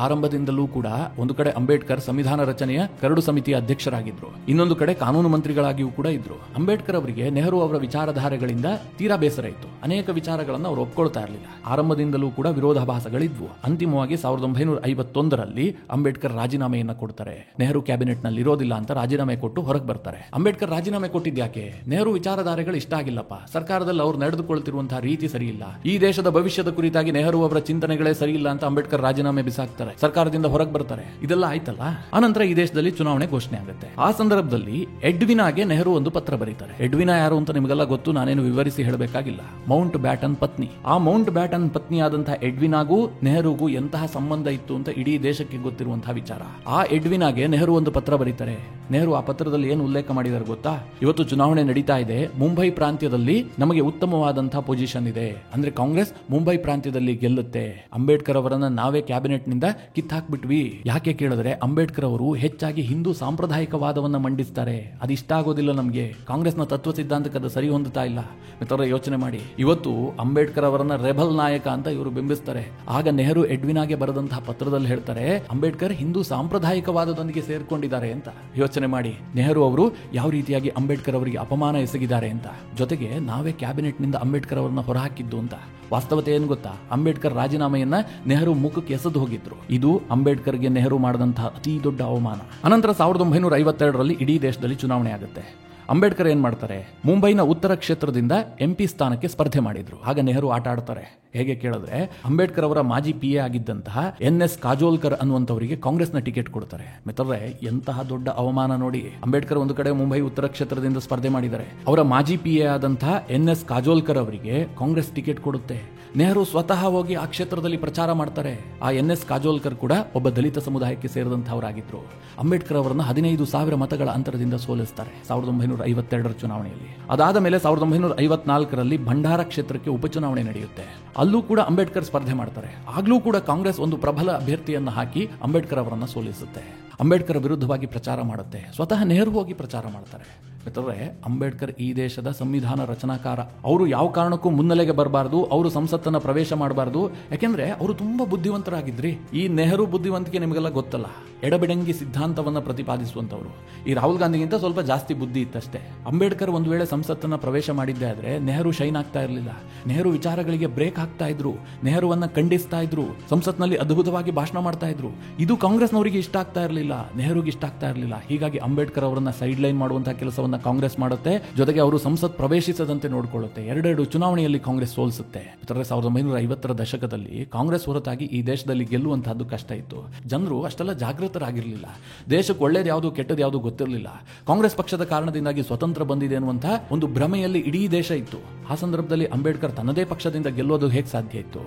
ಆರಂಭದಿಂದಲೂ ಕೂಡ ಒಂದು ಕಡೆ ಅಂಬೇಡ್ಕರ್ ಸಂವಿಧಾನ ರಚನೆಯ ಕರಡು ಸಮಿತಿಯ ಅಧ್ಯಕ್ಷರಾಗಿದ್ರು, ಇನ್ನೊಂದು ಕಡೆ ಕಾನೂನು ಮಂತ್ರಿಗಳಾಗಿಯೂ ಕೂಡ ಇದ್ರು. ಅಂಬೇಡ್ಕರ್ ಅವರಿಗೆ ನೆಹರು ಅವರ ವಿಚಾರಧಾರೆಗಳಿಂದ ತೀರಾ ಬೇಸರ ಇತ್ತು. ಅನೇಕ ವಿಚಾರಗಳನ್ನು ಅವರು ಒಪ್ಕೊಳ್ತಾ ಇರಲಿಲ್ಲ. ಆರಂಭದಿಂದಲೂ ಕೂಡ ವಿರೋಧಾಭಾಸಗಳಿದ್ವು. ಅಂತಿಮವಾಗಿ 1951ರಲ್ಲಿ ಅಂಬೇಡ್ಕರ್ ರಾಜೀನಾಮೆಯನ್ನ ಕೊಡ್ತಾರೆ. ನೆಹರು ಕ್ಯಾಬಿನೆಟ್ ನಲ್ಲಿ ಇರೋದಿಲ್ಲ ಅಂತ ರಾಜೀನಾಮೆ ಕೊಟ್ಟು ಹೊರಗೆ ಬರ್ತಾರೆ. ಅಂಬೇಡ್ಕರ್ ರಾಜೀನಾಮೆ ಕೊಟ್ಟಿದ್ಯಾಕೆ? ನೆಹರು ವಿಚಾರಧಾರೆಗಳು ಇಷ್ಟ ಆಗಿಲ್ಲಪ್ಪ, ಸರ್ಕಾರದಲ್ಲಿ ಅವರು ನಡೆದುಕೊಳ್ಳುತ್ತಿರುವಂತಹ ರೀತಿ ಸರಿ ಇಲ್ಲ, ಈ ದೇಶದ ಭವಿಷ್ಯದ ಕುರಿತಾಗಿ ನೆಹರು ಅವರ ಚಿಂತನೆಗಳೇ ಸರಿ ಇಲ್ಲ ಅಂತ ಅಂಬೇಡ್ಕರ್ ರಾಜೀನಾಮೆ ಬಿಸಾಕ್ತಾರೆ, ಸರ್ಕಾರದಿಂದ ಹೊರಗೆ ಬರ್ತಾರೆ. ಇದೆಲ್ಲ ಆಯ್ತಲ್ಲ. ಆನಂತರ ಈ ದೇಶದಲ್ಲಿ ಚುನಾವಣೆ ಘೋಷಣೆ ಆಗುತ್ತೆ. ಆ ಸಂದರ್ಭದಲ್ಲಿ ಎಡ್ವಿನಾಗೆ ನೆಹರು ಒಂದು ಪತ್ರ ಬರೀತಾರೆ. ಎಡ್ವಿನಾ ಯಾರು ಅಂತ ನಿಮಗೆಲ್ಲ ಗೊತ್ತು, ನಾನೇನು ವಿವರಿಸಿ ಹೇಳಬೇಕಾಗಿಲ್ಲ. ಮೌಂಟ್ ಬ್ಯಾಟನ್ ಪತ್ನಿ. ಆ ಮೌಂಟ್ ಬ್ಯಾಟನ್ ಪತ್ನಿಯಾದಂತಹ ಎಡ್ವಿನಾಗೂ ನೆಹರುಗೂ ಎಂತಹ ಸಂಬಂಧ ಇತ್ತು ಅಂತ ಇಡೀ ದೇಶಕ್ಕೆ ಗೊತ್ತಿರುವಂತಹ ವಿಚಾರ. ಆ ಎಡ್ವಿನಾಗೆ ನೆಹರು ಒಂದು ಪತ್ರ ಬರೀತಾರೆ. ನೆಹರು ಆ ಪತ್ರದಲ್ಲಿ ಏನು ಉಲ್ಲೇಖ ಮಾಡಿದ್ದಾರೆ ಗೊತ್ತಾ? ಇವತ್ತು ಚುನಾವಣೆ ನಡೀತಾ ಇದೆ, ಮುಂಬೈ ಪ್ರಾಂತ್ಯದಲ್ಲಿ ನಮಗೆ ಉತ್ತಮವಾದಂತಹ ಪೊಸಿಷನ್ ಇದೆ, ಅಂದ್ರೆ ಕಾಂಗ್ರೆಸ್ ಮುಂಬೈ ಪ್ರಾಂತ್ಯದಲ್ಲಿ ಗೆಲ್ಲುತ್ತೆ. ಅಂಬೇಡ್ಕರ್ ಅವರನ್ನ ನಾವೇ ಕ್ಯಾಬಿನೆಟ್ ನಿಂದ ಕಿತ್ತಾಕ್ಬಿಟ್ವಿ. ಯಾಕೆ ಕೇಳಿದ್ರೆ ಅಂಬೇಡ್ಕರ್ ಅವರು ಹೆಚ್ಚಾಗಿ ಹಿಂದೂ ಸಾಂಪ್ರದಾಯಿಕವಾದವನ್ನ ಮಂಡಿಸ್ತಾರೆ, ಅದಿಷ್ಟ ಆಗೋದಿಲ್ಲ ನಮಗೆ. ಕಾಂಗ್ರೆಸ್ನ ತತ್ವ ಸಿದ್ಧಾಂತಕ್ಕೆ ಅದು ಸರಿ ಹೊಂದುತ್ತಾ ಇಲ್ಲ. ಮಿತ್ರರೇ, ಯೋಚನೆ ಮಾಡಿ, ಇವತ್ತು ಅಂಬೇಡ್ಕರ್ ಅವರನ್ನ ರೆಬಲ್ ನಾಯಕ ಅಂತ ಇವರು ಬಿಂಬಿಸ್ತಾರೆ. ಆಗ ನೆಹರು ಎಡ್ವಿನಾಗೆ ಬರೆದಂತಹ ಪತ್ರದಲ್ಲಿ ಹೇಳ್ತಾರೆ, ಅಂಬೇಡ್ಕರ್ ಹಿಂದೂ ಸಾಂಪ್ರದಾಯಿಕವಾದದೊಂದಿಗೆ ಸೇರ್ಕೊಂಡಿದ್ದಾರೆ ಅಂತ. ಯೋಚನೆ ಮಾಡಿ, ನೆಹರು ಅವರು ಯಾವ ರೀತಿಯಾಗಿ ಅಂಬೇಡ್ಕರ್ ಅವರಿಗೆ ಅಪಮಾನ ಎಸಗಿದ್ದಾರೆ ಅಂತ. ಜೊತೆಗೆ ನಾವೇ ಕ್ಯಾಬಿನೆಟ್ ನಿಂದ ಅಂಬೇಡ್ಕರ್ ಅವರನ್ನ ಹೊರಹಾಕಿದ್ದು ಅಂತ. ವಾಸ್ತವತೆ ಏನು ಗೊತ್ತಾ? ಅಂಬೇಡ್ಕರ್ ರಾಜೀನಾಮೆಯನ್ನ ನೆಹರು ಮುಖಕ್ಕೆ ಎಸೆದು ಹೋಗಿದ್ರು. ಇದು ಅಂಬೇಡ್ಕರ್ಗೆ ನೆಹರು ಮಾಡಿದಂತಹ ಅತಿ ದೊಡ್ಡ ಅವಮಾನ. ಅನಂತರ 1952ರಲ್ಲಿ ಇಡೀ ದೇಶದಲ್ಲಿ ಚುನಾವಣೆ ಆಗುತ್ತೆ. ಅಂಬೇಡ್ಕರ್ ಏನ್ ಮಾಡ್ತಾರೆ, ಮುಂಬೈನ ಉತ್ತರ ಕ್ಷೇತ್ರದಿಂದ ಎಂಪಿ ಸ್ಥಾನಕ್ಕೆ ಸ್ಪರ್ಧೆ ಮಾಡಿದ್ರು. ಆಗ ನೆಹರು ಆಟ ಆಡ್ತಾರೆ. ಹೇಗೆ ಕೇಳಿದ್ರೆ, ಅಂಬೇಡ್ಕರ್ ಅವರ ಮಾಜಿ PA ಆಗಿದ್ದಂತಹ NS ಕಾಜೋಲ್ಕರ್ ಅನ್ನುವಂಥವರಿಗೆ ಕಾಂಗ್ರೆಸ್ನ ಟಿಕೆಟ್ ಕೊಡ್ತಾರೆ. ಮಿತ್ರರೇ, ಎಂತಹ ದೊಡ್ಡ ಅವಮಾನ ನೋಡಿ. ಅಂಬೇಡ್ಕರ್ ಒಂದು ಕಡೆ ಮುಂಬೈ ಉತ್ತರ ಕ್ಷೇತ್ರದಿಂದ ಸ್ಪರ್ಧೆ ಮಾಡಿದ್ದಾರೆ. ಅವರ ಮಾಜಿ PA ಆದಂತಹ NS ಕಾಜೋಲ್ಕರ್ ಅವರಿಗೆ ಕಾಂಗ್ರೆಸ್ ಟಿಕೆಟ್ ಕೊಡುತ್ತೆ. ನೆಹರು ಸ್ವತಃ ಹೋಗಿ ಆ ಕ್ಷೇತ್ರದಲ್ಲಿ ಪ್ರಚಾರ ಮಾಡ್ತಾರೆ. ಆ NS ಕಾಜೋಲ್ಕರ್ ಕೂಡ ಒಬ್ಬ ದಲಿತ ಸಮುದಾಯಕ್ಕೆ ಸೇರಿದಂತಹವರಾಗಿದ್ರು. ಅಂಬೇಡ್ಕರ್ ಅವರನ್ನು 15,000 ಮತಗಳ ಅಂತರದಿಂದ ಸೋಲಿಸ್ತಾರೆ 1952ರ ಚುನಾವಣೆಯಲ್ಲಿ. ಅದಾದ ಮೇಲೆ 1954ರಲ್ಲಿ ಭಂಡಾರ ಕ್ಷೇತ್ರಕ್ಕೆ ಉಪಚುನಾವಣೆ ನಡೆಯುತ್ತೆ. ಅಲ್ಲೂ ಕೂಡ ಅಂಬೇಡ್ಕರ್ ಸ್ಪರ್ಧೆ ಮಾಡ್ತಾರೆ. ಆಗ್ಲೂ ಕೂಡ ಕಾಂಗ್ರೆಸ್ ಒಂದು ಪ್ರಬಲ ಅಭ್ಯರ್ಥಿಯನ್ನು ಹಾಕಿ ಅಂಬೇಡ್ಕರ್ ಅವರನ್ನು ಸೋಲಿಸುತ್ತೆ. ಅಂಬೇಡ್ಕರ್ ವಿರುದ್ಧವಾಗಿ ಪ್ರಚಾರ ಮಾಡುತ್ತೆ. ಸ್ವತಃ ನೆಹರು ಹೋಗಿ ಪ್ರಚಾರ ಮಾಡ್ತಾರೆ. ಯಾಕಂದ್ರೆ ಅಂಬೇಡ್ಕರ್ ಈ ದೇಶದ ಸಂವಿಧಾನ ರಚನಾಕಾರ. ಅವರು ಯಾವ ಕಾರಣಕ್ಕೂ ಮುನ್ನೆಲೆಗೆ ಬರಬಾರ್ದು, ಅವರು ಸಂಸತ್ತನ್ನ ಪ್ರವೇಶ ಮಾಡಬಾರ್ದು. ಯಾಕೆಂದ್ರೆ ಅವರು ತುಂಬಾ ಬುದ್ಧಿವಂತರಾಗಿದ್ರಿ. ಈ ನೆಹರು ಬುದ್ಧಿವಂತಿಕೆ ನಿಮಗೆಲ್ಲ ಗೊತ್ತಲ್ಲ, ಎಡಬಿಡಂಗಿ ಸಿದ್ಧಾಂತವನ್ನ ಪ್ರತಿಪಾದಿಸುವಂತವರು. ಈ ರಾಹುಲ್ ಗಾಂಧಿಗಿಂತ ಸ್ವಲ್ಪ ಜಾಸ್ತಿ ಬುದ್ಧಿ ಇತ್ತಷ್ಟೇ. ಅಂಬೇಡ್ಕರ್ ಒಂದು ವೇಳೆ ಸಂಸತ್ತನ್ನ ಪ್ರವೇಶ ಮಾಡಿದ್ದೆ ಆದ್ರೆ ನೆಹರು ಶೈನ್ ಆಗ್ತಾ ಇರಲಿಲ್ಲ. ನೆಹರು ವಿಚಾರಗಳಿಗೆ ಬ್ರೇಕ್ ಹಾಕ್ತಾ ಇದ್ರು, ನೆಹರುವನ್ನ ಖಂಡಿಸ್ತಾ ಇದ್ರು, ಸಂಸತ್ನಲ್ಲಿ ಅದ್ಭುತವಾಗಿ ಭಾಷಣ ಮಾಡ್ತಾ ಇದ್ರು. ಇದು ಕಾಂಗ್ರೆಸ್ನವರಿಗೆ ಇಷ್ಟ ಆಗ್ತಾ ಇರಲಿಲ್ಲ, ನೆಹರುಗೆ ಇಷ್ಟ ಆಗ್ತಾ ಇರಲಿಲ್ಲ. ಹೀಗಾಗಿ ಅಂಬೇಡ್ಕರ್ ಅವರನ್ನ ಸೈಡ್ ಲೈನ್ ಮಾಡುವಂತಹ ಕೆಲಸವನ್ನ ಕಾಂಗ್ರೆಸ್ ಮಾಡುತ್ತೆ. ಜೊತೆಗೆ ಅವರು ಸಂಸತ್ ಪ್ರವೇಶಿಸದಂತೆ ನೋಡಿಕೊಳ್ಳುತ್ತೆ. ಎರಡೆರಡು ಚುನಾವಣೆಯಲ್ಲಿ ಕಾಂಗ್ರೆಸ್ ಸೋಲಿಸುತ್ತೆ. 1950ರ ದಶಕದಲ್ಲಿ ಕಾಂಗ್ರೆಸ್ ಹೊರತಾಗಿ ಈ ದೇಶದಲ್ಲಿ ಗೆಲ್ಲುವಂತಹದ್ದು ಕಷ್ಟ ಇತ್ತು. ಜನರು ಅಷ್ಟೆಲ್ಲ ಜಾಗೃತ ಜಾಗೃತರಾಗಿರಲಿಲ್ಲ. ದೇಶಕ್ಕೆ ಒಳ್ಳೇದು ಯಾವುದು ಕೆಟ್ಟದ್ದು ಯಾವುದು ಗೊತ್ತಿರಲಿಲ್ಲ. ಕಾಂಗ್ರೆಸ್ ಪಕ್ಷದ ಕಾರಣದಿಂದಾಗಿ ಸ್ವತಂತ್ರ ಬಂದಿದೆ ಅನ್ನುವಂತಹ ಒಂದು ಭ್ರಮೆಯಲ್ಲಿ ಇಡೀ ದೇಶ ಇತ್ತು. ಆ ಸಂದರ್ಭದಲ್ಲಿ ಅಂಬೇಡ್ಕರ್ ತನ್ನದೇ ಪಕ್ಷದಿಂದ ಗೆಲ್ಲೋದು ಹೇಗೆ ಸಾಧ್ಯ ಇತ್ತು?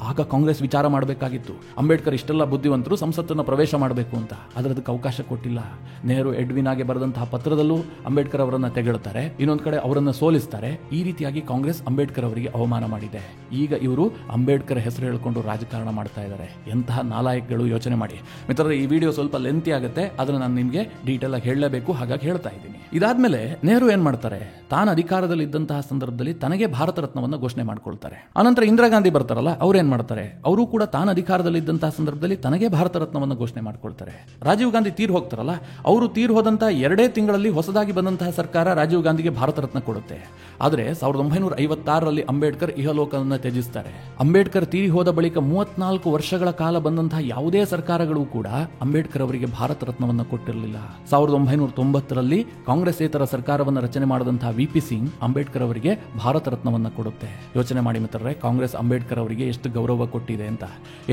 ಆಗ ಕಾಂಗ್ರೆಸ್ ವಿಚಾರ ಮಾಡಬೇಕಾಗಿತ್ತು. ಅಂಬೇಡ್ಕರ್ ಇಷ್ಟೆಲ್ಲ ಬುದ್ಧಿವಂತರು ಸಂಸತ್ತನ್ನು ಪ್ರವೇಶ ಮಾಡಬೇಕು ಅಂತ, ಅದಕ್ಕೆ ಅವಕಾಶ ಕೊಟ್ಟಿಲ್ಲ. ನೆಹರು ಎಡ್ವಿನಾಗೆ ಬರೆದಂತಹ ಪತ್ರದಲ್ಲೂ ಅಂಬೇಡ್ಕರ್ ಅವರನ್ನ ತೆಗೆಳುತ್ತಾರೆ, ಇನ್ನೊಂದು ಕಡೆ ಅವರನ್ನ ಸೋಲಿಸ್ತಾರೆ. ಈ ರೀತಿಯಾಗಿ ಕಾಂಗ್ರೆಸ್ ಅಂಬೇಡ್ಕರ್ ಅವರಿಗೆ ಅವಮಾನ ಮಾಡಿದೆ. ಈಗ ಇವರು ಅಂಬೇಡ್ಕರ್ ಹೆಸರು ಹೇಳಿಕೊಂಡು ರಾಜಕಾರಣ ಮಾಡ್ತಾ ಇದ್ದಾರೆ. ಎಂತಹ ನಾಲಾಯಕ್ಗಳು, ಯೋಚನೆ ಮಾಡಿ ಮಿತ್ರರೇ. ಈ ವಿಡಿಯೋ ಸ್ವಲ್ಪ ಲೆಂತಿ ಆಗುತ್ತೆ, ಅದನ್ನು ನಾನು ನಿಮಗೆ ಡೀಟೇಲ್ ಆಗಿ ಹೇಳಲೇಬೇಕು, ಹಾಗಾಗಿ ಹೇಳ್ತಾ ಇದ್ದೀನಿ. ಇದಾದ್ಮೇಲೆ ನೆಹರು ಏನ್ ಮಾಡ್ತಾರೆ, ತಾನು ಅಧಿಕಾರದಲ್ಲಿ ಇದ್ದಂತಹ ಸಂದರ್ಭದಲ್ಲಿ ತನಗೆ ಭಾರತ ರತ್ನವನ್ನು ಘೋಷಣೆ ಮಾಡ್ಕೊಳ್ತಾರೆ. ಅನಂತರ ಇಂದಿರಾ ಗಾಂಧಿ ಬರ್ತಾರಲ್ಲ, ಅವ್ರು ಏನ್ ಮಾಡ್ತಾರೆ, ಅವರು ಕೂಡ ತಾನು ಅಧಿಕಾರದಲ್ಲಿ ಇದ್ದಂತಹ ಸಂದರ್ಭದಲ್ಲಿ ತನಗೆ ಭಾರತ ರತ್ನವನ್ನು ಘೋಷಣೆ ಮಾಡ್ಕೊಳ್ತಾರೆ. ರಾಜೀವ್ ಗಾಂಧಿ ತೀರ್ ಹೋಗ್ತಾರಲ್ಲ, ಅವರು ತೀರ್ ಹೋದಂತಹ 2 ತಿಂಗಳಲ್ಲಿ ಹೊಸದಾಗಿ ಬಂದಂತಹ ಸರ್ಕಾರ ರಾಜೀವ್ ಗಾಂಧಿಗೆ ಭಾರತ ರತ್ನ ಕೊಡುತ್ತೆ. ಆದರೆ 1956ರಲ್ಲಿ ಅಂಬೇಡ್ಕರ್ ಇಹಲೋಕವನ್ನು ತ್ಯಜಿಸ್ತಾರೆ. ಅಂಬೇಡ್ಕರ್ ತೀರಿ ಹೋದ ಬಳಿಕ 34 ವರ್ಷಗಳ ಕಾಲ ಬಂದಂತಹ ಯಾವುದೇ ಸರ್ಕಾರಗಳು ಕೂಡ ಅಂಬೇಡ್ಕರ್ ಅವರಿಗೆ ಭಾರತ ರತ್ನವನ್ನು ಕೊಟ್ಟಿರಲಿಲ್ಲ. 1990ರಲ್ಲಿ ಕಾಂಗ್ರೆಸ್ಸೇತರ ಸರ್ಕಾರವನ್ನು ರಚನೆ ಮಾಡಿದಂತಹ ವಿ.ಪಿ. ಸಿಂಗ್ ಅಂಬೇಡ್ಕರ್ ಅವರಿಗೆ ಭಾರತ ರತ್ನವನ್ನು ಕೊಡುತ್ತೆ. ಯೋಚನೆ ಮಾಡಿ ಮಿತ್ರರೇ, ಕಾಂಗ್ರೆಸ್ ಅಂಬೇಡ್ಕರ್ ಅವರಿಗೆ ಎಷ್ಟು ಗೌರವ ಕೊಟ್ಟಿದೆ ಅಂತ.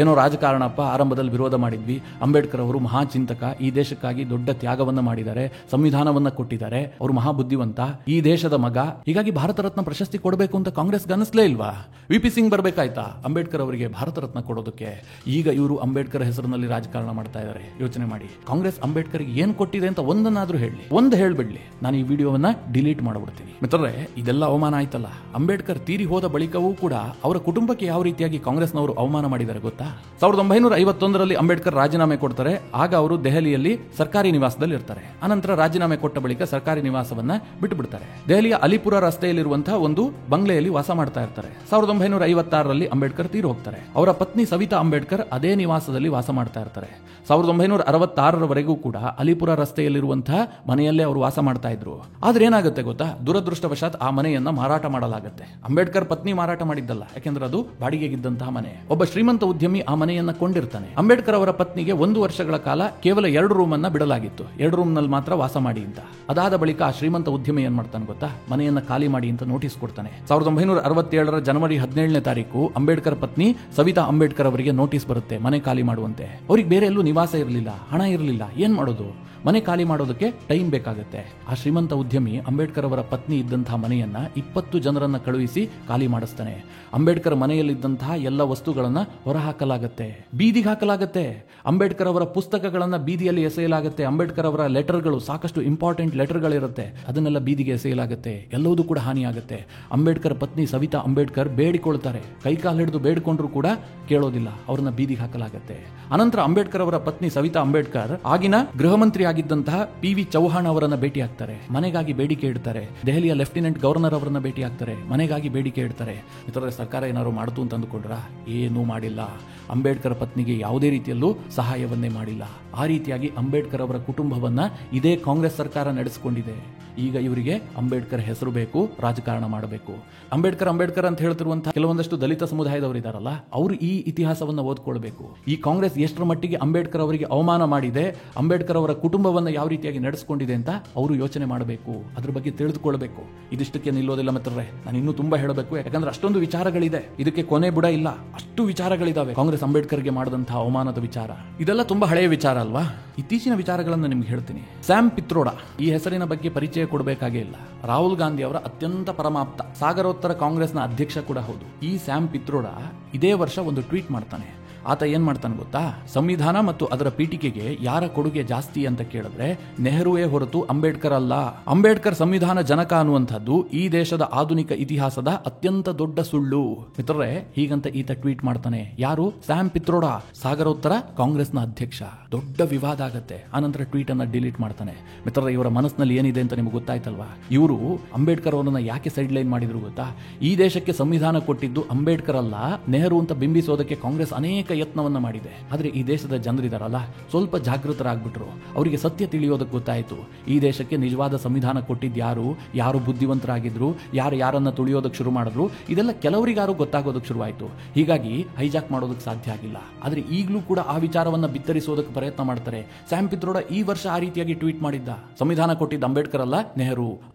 ಏನೋ ರಾಜಕಾರಣಪ್ಪ, ಆರಂಭದಲ್ಲಿ ವಿರೋಧ ಮಾಡಿದ್ವಿ, ಅಂಬೇಡ್ಕರ್ ಅವರು ಮಹಾಚಿಂತಕ, ಈ ದೇಶಕ್ಕಾಗಿ ದೊಡ್ಡ ತ್ಯಾಗವನ್ನ ಮಾಡಿದ್ದಾರೆ, ಸಂವಿಧಾನವನ್ನ ಕೊಟ್ಟಿದ್ದಾರೆ, ಅವರು ಮಹಾಬುದ್ಧಿವಂತ, ಈ ದೇಶದ ಮಗ, ಹೀಗಾಗಿ ಭಾರತ ರತ್ನ ಪ್ರಶಸ್ತಿ ಕೊಡಬೇಕು ಅಂತ ಕಾಂಗ್ರೆಸ್ ಅನಿಸ್ಲೇ ಇಲ್ವಾ? ವಿ.ಪಿ. ಸಿಂಗ್ ಬರಬೇಕಾಯ್ತಾ ಅಂಬೇಡ್ಕರ್ ಅವರಿಗೆ ಭಾರತ ರತ್ನ ಕೊಡೋದಕ್ಕೆ? ಈಗ ಇವರು ಅಂಬೇಡ್ಕರ್ ಹೆಸರಿನಲ್ಲಿ ರಾಜಕಾರಣ ಮಾಡ್ತಾ ಇದ್ದಾರೆ. ಯೋಚನೆ ಮಾಡಿ, ಕಾಂಗ್ರೆಸ್ ಅಂಬೇಡ್ಕರ್ಗೆ ಏನ್ ಕೊಟ್ಟಿದೆ ಅಂತ ಒಂದನ್ನಾದ್ರೂ ಹೇಳಿ, ಒಂದು ಹೇಳ್ಬಿಡ್ಲಿ, ನಾನು ಈ ವಿಡಿಯೋವನ್ನ ಡಿಲೀಟ್ ಮಾಡ್ಬಿಡ್ತೀನಿ. ಮಿತ್ರರೇ, ಇದೆಲ್ಲ ಅವಮಾನ ಆಯ್ತಲ್ಲ. ಅಂಬೇಡ್ಕರ್ ತೀರಿ ಹೋದ ಬಳಿಕವೂ ಕೂಡ ಅವರ ಕುಟುಂಬಕ್ಕೆ ಯಾವ ರೀತಿಯಾಗಿ ಕಾಂಗ್ರೆಸ್ನವರು ಅವಮಾನ ಮಾಡಿದ್ದಾರೆ ಗೊತ್ತಾ? 1951ರಲ್ಲಿ ಅಂಬೇಡ್ಕರ್ ರಾಜೀನಾಮೆ ಕೊಡ್ತಾರೆ. ಆಗ ಅವರು ದೆಹಲಿಯಲ್ಲಿ ಸರ್ಕಾರಿ ನಿವಾಸದಲ್ಲಿ ಇರ್ತಾರೆ. ಅನಂತರ ರಾಜೀನಾಮೆ ಕೊಟ್ಟ ಬಳಿಕ ಸರ್ಕಾರಿ ನಿವಾಸವನ್ನ ಬಿಟ್ಟು ಬಿಡ್ತಾರೆ. ದೆಹಲಿಯ ಅಲಿಪುರ ರಸ್ತೆಯಲ್ಲಿರುವಂತಹ ಒಂದು ಬಂಗ್ಲೆಯಲ್ಲಿ ವಾಸ ಮಾಡ್ತಾ ಇರ್ತಾರೆ. 1956ರಲ್ಲಿ ಅಂಬೇಡ್ಕರ್ ತೀರು ಹೋಗ್ತಾರೆ. ಅವರ ಪತ್ನಿ ಸವಿತಾ ಅಂಬೇಡ್ಕರ್ ಅದೇ ನಿವಾಸದಲ್ಲಿ ವಾಸ ಮಾಡ್ತಾ ಇರ್ತಾರೆ. 1966ರವರೆಗೂ ಕೂಡ ಅಲಿಪುರ ರಸ್ತೆಯಲ್ಲಿರುವಂತಹ ಮನೆಯಲ್ಲೇ ಅವರು ವಾಸ ಮಾಡ್ತಾ ಇದ್ರು. ಆದ್ರೆ ಏನಾಗುತ್ತೆ ಗೊತ್ತಾ, ದುರದೃಷ್ಟವಶಾತ್ ಆ ಮನೆಯನ್ನ ಮಾರಾಟ ಮಾಡಲಾಗುತ್ತೆ. ಅಂಬೇಡ್ಕರ್ ಪತ್ನಿ ಮಾರಾಟ ಮಾಡಿದ್ದಲ್ಲ, ಯಾಕೆಂದ್ರೆ ಅದು ಬಾಡಿಗೆಗಿದ್ದಂತಹ ಮನೆ. ಒಬ್ಬ ಶ್ರೀಮಂತ ಉದ್ಯಮಿ ಆ ಮನೆಯನ್ನ ಕೊಂಡಿರ್ತಾನೆ. ಅಂಬೇಡ್ಕರ್ ಅವರ ಪತ್ನಿಗೆ 1 ವರ್ಷಗಳ ಕಾಲ ಕೇವಲ 2 ರೂಮ್ ಅನ್ನ ಬಿಡಲಾಗಿತ್ತು. 2 ರೂಮ್ ನಲ್ಲಿ ಮಾತ್ರ ವಾಸ ಮಾಡಿ ಅಂತ. ಅದಾದ ಬಳಿಕ ಆ ಶ್ರೀಮಂತ ಉದ್ಯಮಿ ಏನ್ ಮಾಡ್ತಾನೆ ಗೊತ್ತಾ, ಮನೆಯನ್ನ ಖಾಲಿ ಮಾಡಿ ಅಂತ ನೋಟಿಸ್ ಕೊಡ್ತಾನೆ. 1967ರ ಜನವರಿ 17ನೇ ತಾರೀಕು ಅಂಬೇಡ್ಕರ್ ಪತ್ನಿ ಸವಿತಾ ಅಂಬೇಡ್ಕರ್ ಅವರಿಗೆ ನೋಟಿಸ್ ಬರುತ್ತೆ, ಮನೆ ಖಾಲಿ ಮಾಡುವಂತೆ. ಅವ್ರಿಗೆ ಬೇರೆ ಎಲ್ಲೂ ನಿವಾಸ ಇರಲಿಲ್ಲ, ಹಣ ಇರಲಿಲ್ಲ, ಏನ್ ಮಾಡೋದು? ಮನೆ ಖಾಲಿ ಮಾಡೋದಕ್ಕೆ ಟೈಮ್ ಬೇಕಾಗುತ್ತೆ. ಆ ಶ್ರೀಮಂತ ಉದ್ಯಮಿ ಅಂಬೇಡ್ಕರ್ ಅವರ ಪತ್ನಿ ಇದ್ದಂತಹ ಮನೆಯನ್ನ 20 ಜನರನ್ನ ಕಳುಹಿಸಿ ಖಾಲಿ ಮಾಡಿಸ್ತಾನೆ. ಅಂಬೇಡ್ಕರ್ ಮನೆಯಲ್ಲಿದ್ದಂತಹ ಎಲ್ಲ ವಸ್ತುಗಳನ್ನ ಹೊರಹಾಕಲಾಗುತ್ತೆ, ಬೀದಿಗೆ ಹಾಕಲಾಗುತ್ತೆ. ಅಂಬೇಡ್ಕರ್ ಅವರ ಪುಸ್ತಕಗಳನ್ನ ಬೀದಿಯಲ್ಲಿ ಎಸೆಯಲಾಗುತ್ತೆ. ಅಂಬೇಡ್ಕರ್ ಅವರ ಲೆಟರ್ಗಳು, ಸಾಕಷ್ಟು ಇಂಪಾರ್ಟೆಂಟ್ ಲೆಟರ್ಗಳಿರುತ್ತೆ, ಅದನ್ನೆಲ್ಲ ಬೀದಿಗೆ ಎಸೆಯಲಾಗುತ್ತೆ. ಎಲ್ಲವೂ ಕೂಡ ಹಾನಿಯಾಗುತ್ತೆ. ಅಂಬೇಡ್ಕರ್ ಪತ್ನಿ ಸವಿತಾ ಅಂಬೇಡ್ಕರ್ ಬೇಡಿಕೊಳ್ತಾರೆ, ಕೈಕಾಲು ಹಿಡಿದು ಬೇಡಿಕೊಂಡ್ರು ಕೂಡ ಕೇಳೋದಿಲ್ಲ, ಅವ್ರನ್ನ ಬೀದಿಗೆ ಹಾಕಲಾಗುತ್ತೆ. ಅನಂತರ ಅಂಬೇಡ್ಕರ್ ಅವರ ಪತ್ನಿ ಸವಿತಾ ಅಂಬೇಡ್ಕರ್ ಆಗಿನ ಗೃಹ ಮಂತ್ರಿ ಆಗಿದ್ದಂತಹ ಪಿ.ವಿ. ಚೌಹಾಣ್ ಅವರನ್ನ ಭೇಟಿ ಆಗ್ತಾರೆ, ಮನೆಗಾಗಿ ಬೇಡಿಕೆ ಇಡ್ತಾರೆ. ದೆಹಲಿಯ ಲೆಫ್ಟಿನೆಂಟ್ ಗವರ್ನರ್ ಅವರನ್ನ ಭೇಟಿ ಆಗ್ತಾರೆ, ಮನೆಗಾಗಿ ಬೇಡಿಕೆ ಇಡ್ತಾರೆ. ಇತರ ಸರ್ಕಾರ ಏನಾದ್ರು ಮಾಡ್ತು ಅಂತ ಅಂದುಕೊಂಡ್ರ? ಏನೂ ಮಾಡಿಲ್ಲ. ಅಂಬೇಡ್ಕರ್ ಪತ್ನಿಗೆ ಯಾವುದೇ ರೀತಿಯಲ್ಲೂ ಸಹಾಯವನ್ನೇ ಮಾಡಿಲ್ಲ. ಆ ರೀತಿಯಾಗಿ ಅಂಬೇಡ್ಕರ್ ಅವರ ಕುಟುಂಬವನ್ನ ಇದೇ ಕಾಂಗ್ರೆಸ್ ಸರ್ಕಾರ ನಡೆಸಿಕೊಂಡಿದೆ. ಈಗ ಇವರಿಗೆ ಅಂಬೇಡ್ಕರ್ ಹೆಸರು ಬೇಕು, ರಾಜಕಾರಣ ಮಾಡಬೇಕು. ಅಂಬೇಡ್ಕರ್ ಅಂತ ಹೇಳ್ತಿರುವಂತಹ ಕೆಲವೊಂದಷ್ಟು ದಲಿತ ಸಮುದಾಯದವರು ಇದಾರಲ್ಲ, ಅವರು ಈ ಇತಿಹಾಸವನ್ನ ಓದ್ಕೊಳ್ಬೇಕು. ಈ ಕಾಂಗ್ರೆಸ್ ಎಷ್ಟರ ಮಟ್ಟಿಗೆ ಅಂಬೇಡ್ಕರ್ ಅವರಿಗೆ ಅವಮಾನ ಮಾಡಿದೆ, ಅಂಬೇಡ್ಕರ್ ಅವರ ಕುಟುಂಬವನ್ನ ಯಾವ ರೀತಿಯಾಗಿ ನಡೆಸಿಕೊಂಡಿದೆ ಅಂತ ಅವರು ಯೋಚನೆ ಮಾಡಬೇಕು, ಅದ್ರ ಬಗ್ಗೆ ತಿಳಿದುಕೊಳ್ಬೇಕು. ಇದಿಷ್ಟಕ್ಕೆ ನಿಲ್ಲೋದಿಲ್ಲ ಮಿತ್ರರೇ, ನಾನು ಇನ್ನೂ ತುಂಬಾ ಹೇಳಬೇಕು, ಯಾಕಂದ್ರೆ ಅಷ್ಟೊಂದು ವಿಚಾರಗಳಿದೆ, ಇದಕ್ಕೆ ಕೊನೆ ಬುಡ ಇಲ್ಲ. ಅಷ್ಟು ವಿಚಾರಗಳಿದಾವೆ ಕಾಂಗ್ರೆಸ್ ಅಂಬೇಡ್ಕರ್ಗೆ ಮಾಡಿದಂತಹ ಅವಮಾನದ ವಿಚಾರ. ಇದೆಲ್ಲ ತುಂಬಾ ಹಳೆಯ ವಿಚಾರ ಅಲ್ವಾ? ಇತ್ತೀಚಿನ ವಿಚಾರಗಳನ್ನು ನಿಮ್ಗೆ ಹೇಳ್ತೀನಿ. ಸ್ಯಾಮ್ ಪಿತ್ರೋಡಾ, ಈ ಹೆಸರಿನ ಬಗ್ಗೆ ಪರಿಚಯ ಕೊಡಬೇಕಾಗೇ ಇಲ್ಲ. ರಾಹುಲ್ ಗಾಂಧಿ ಅವರ ಅತ್ಯಂತ ಪರಮಾಪ್ತ, ಸಾಗರೋತ್ತರ ಕಾಂಗ್ರೆಸ್ನ ಅಧ್ಯಕ್ಷ ಕೂಡ ಹೌದು. ಈ ಸ್ಯಾಮ್ ಪಿತ್ರೋಡಾ ಇದೇ ವರ್ಷ ಒಂದು ಟ್ವೀಟ್ ಮಾಡ್ತಾನೆ. ಆತ ಏನ್ ಮಾಡ್ತಾನೆ ಗೊತ್ತಾ, ಸಂವಿಧಾನ ಮತ್ತು ಅದರ ಪೀಠಿಕೆಗೆ ಯಾರ ಕೊಡುಗೆ ಜಾಸ್ತಿ ಅಂತ ಕೇಳಿದ್ರೆ ನೆಹರುವೇ ಹೊರತು ಅಂಬೇಡ್ಕರ್ ಅಲ್ಲ. ಅಂಬೇಡ್ಕರ್ ಸಂವಿಧಾನ ಜನಕ ಅನ್ನುವಂಥದ್ದು ಈ ದೇಶದ ಆಧುನಿಕ ಇತಿಹಾಸದ ಅತ್ಯಂತ ದೊಡ್ಡ ಸುಳ್ಳು. ಮಿತ್ರರೇ, ಹೀಗಂತ ಈತ ಟ್ವೀಟ್ ಮಾಡ್ತಾನೆ. ಯಾರು? ಸ್ಯಾಮ್ ಪಿತ್ರೋಡಾ, ಸಾಗರೋತ್ತರ ಕಾಂಗ್ರೆಸ್ನ ಅಧ್ಯಕ್ಷ. ದೊಡ್ಡ ವಿವಾದ ಆಗತ್ತೆ. ಆನಂತರ ಟ್ವೀಟ್ ಅನ್ನ ಡಿಲೀಟ್ ಮಾಡ್ತಾನೆ. ಮಿತ್ರರೇ, ಇವರ ಮನಸ್ಸಿನಲ್ಲಿ ಏನಿದೆ ಅಂತ ನಿಮ್ಗೆ ಗೊತ್ತಾಯ್ತಲ್ವಾ? ಇವರು ಅಂಬೇಡ್ಕರ್ ಅವರನ್ನ ಯಾಕೆ ಸೈಡ್ ಲೈನ್ ಮಾಡಿದ್ರು ಗೊತ್ತಾ? ಈ ದೇಶಕ್ಕೆ ಸಂವಿಧಾನ ಕೊಟ್ಟಿದ್ದು ಅಂಬೇಡ್ಕರ್ ಅಲ್ಲ, ನೆಹರು ಅಂತ ಬಿಂಬಿಸೋದಕ್ಕೆ ಕಾಂಗ್ರೆಸ್ ಅನೇಕ ಯತ್ನವನ್ನ ಮಾಡಿದೆ. ಆದ್ರೆ ಈ ದೇಶದ ಜನರಿದಾರಲ್ಲ, ಸ್ವಲ್ಪ ಜಾಗೃತರಾಗ್ಬಿಟ್ರು. ಅವರಿಗೆ ಸತ್ಯ ತಿಳಿಯೋದಕ್ಕೆ ಗೊತ್ತಾಯ್ತು. ಈ ದೇಶಕ್ಕೆ ನಿಜವಾದ ಸಂವಿಧಾನ ಕೊಟ್ಟಿದ್ದು ಯಾರು, ಯಾರು ಬುದ್ಧಿವಂತರಾಗಿದ್ರು, ಯಾರನ್ನ ತುಳಿಯೋದಕ್ಕೆ ಶುರು ಮಾಡಿದ್ರು, ಇದೆಲ್ಲ ಕೆಲವರಿಗಾರು ಗೊತ್ತಾಗೋದಕ್ಕೆ ಶುರುವಾಯಿತು. ಹೀಗಾಗಿ ಹೈಜಾಕ್ ಮಾಡೋದಕ್ಕೆ ಸಾಧ್ಯ ಆಗಿಲ್ಲ. ಆದ್ರೆ ಈಗಲೂ ಕೂಡ ಆ ವಿಚಾರವನ್ನ ಬಿತ್ತರಿಸೋದಕ್ಕೆ ಪ್ರಯತ್ನ ಮಾಡ್ತಾರೆ. ಸ್ಯಾಮ್ ಪಿತ್ರೋಡಾ ಈ ವರ್ಷ ಆ ರೀತಿಯಾಗಿ ಟ್ವೀಟ್ ಮಾಡಿದ್ದ. ಸಂವಿಧಾನ ಕೊಟ್ಟಿದ್ದ ಅಂಬೇಡ್ಕರ್ ಅಲ್ಲ,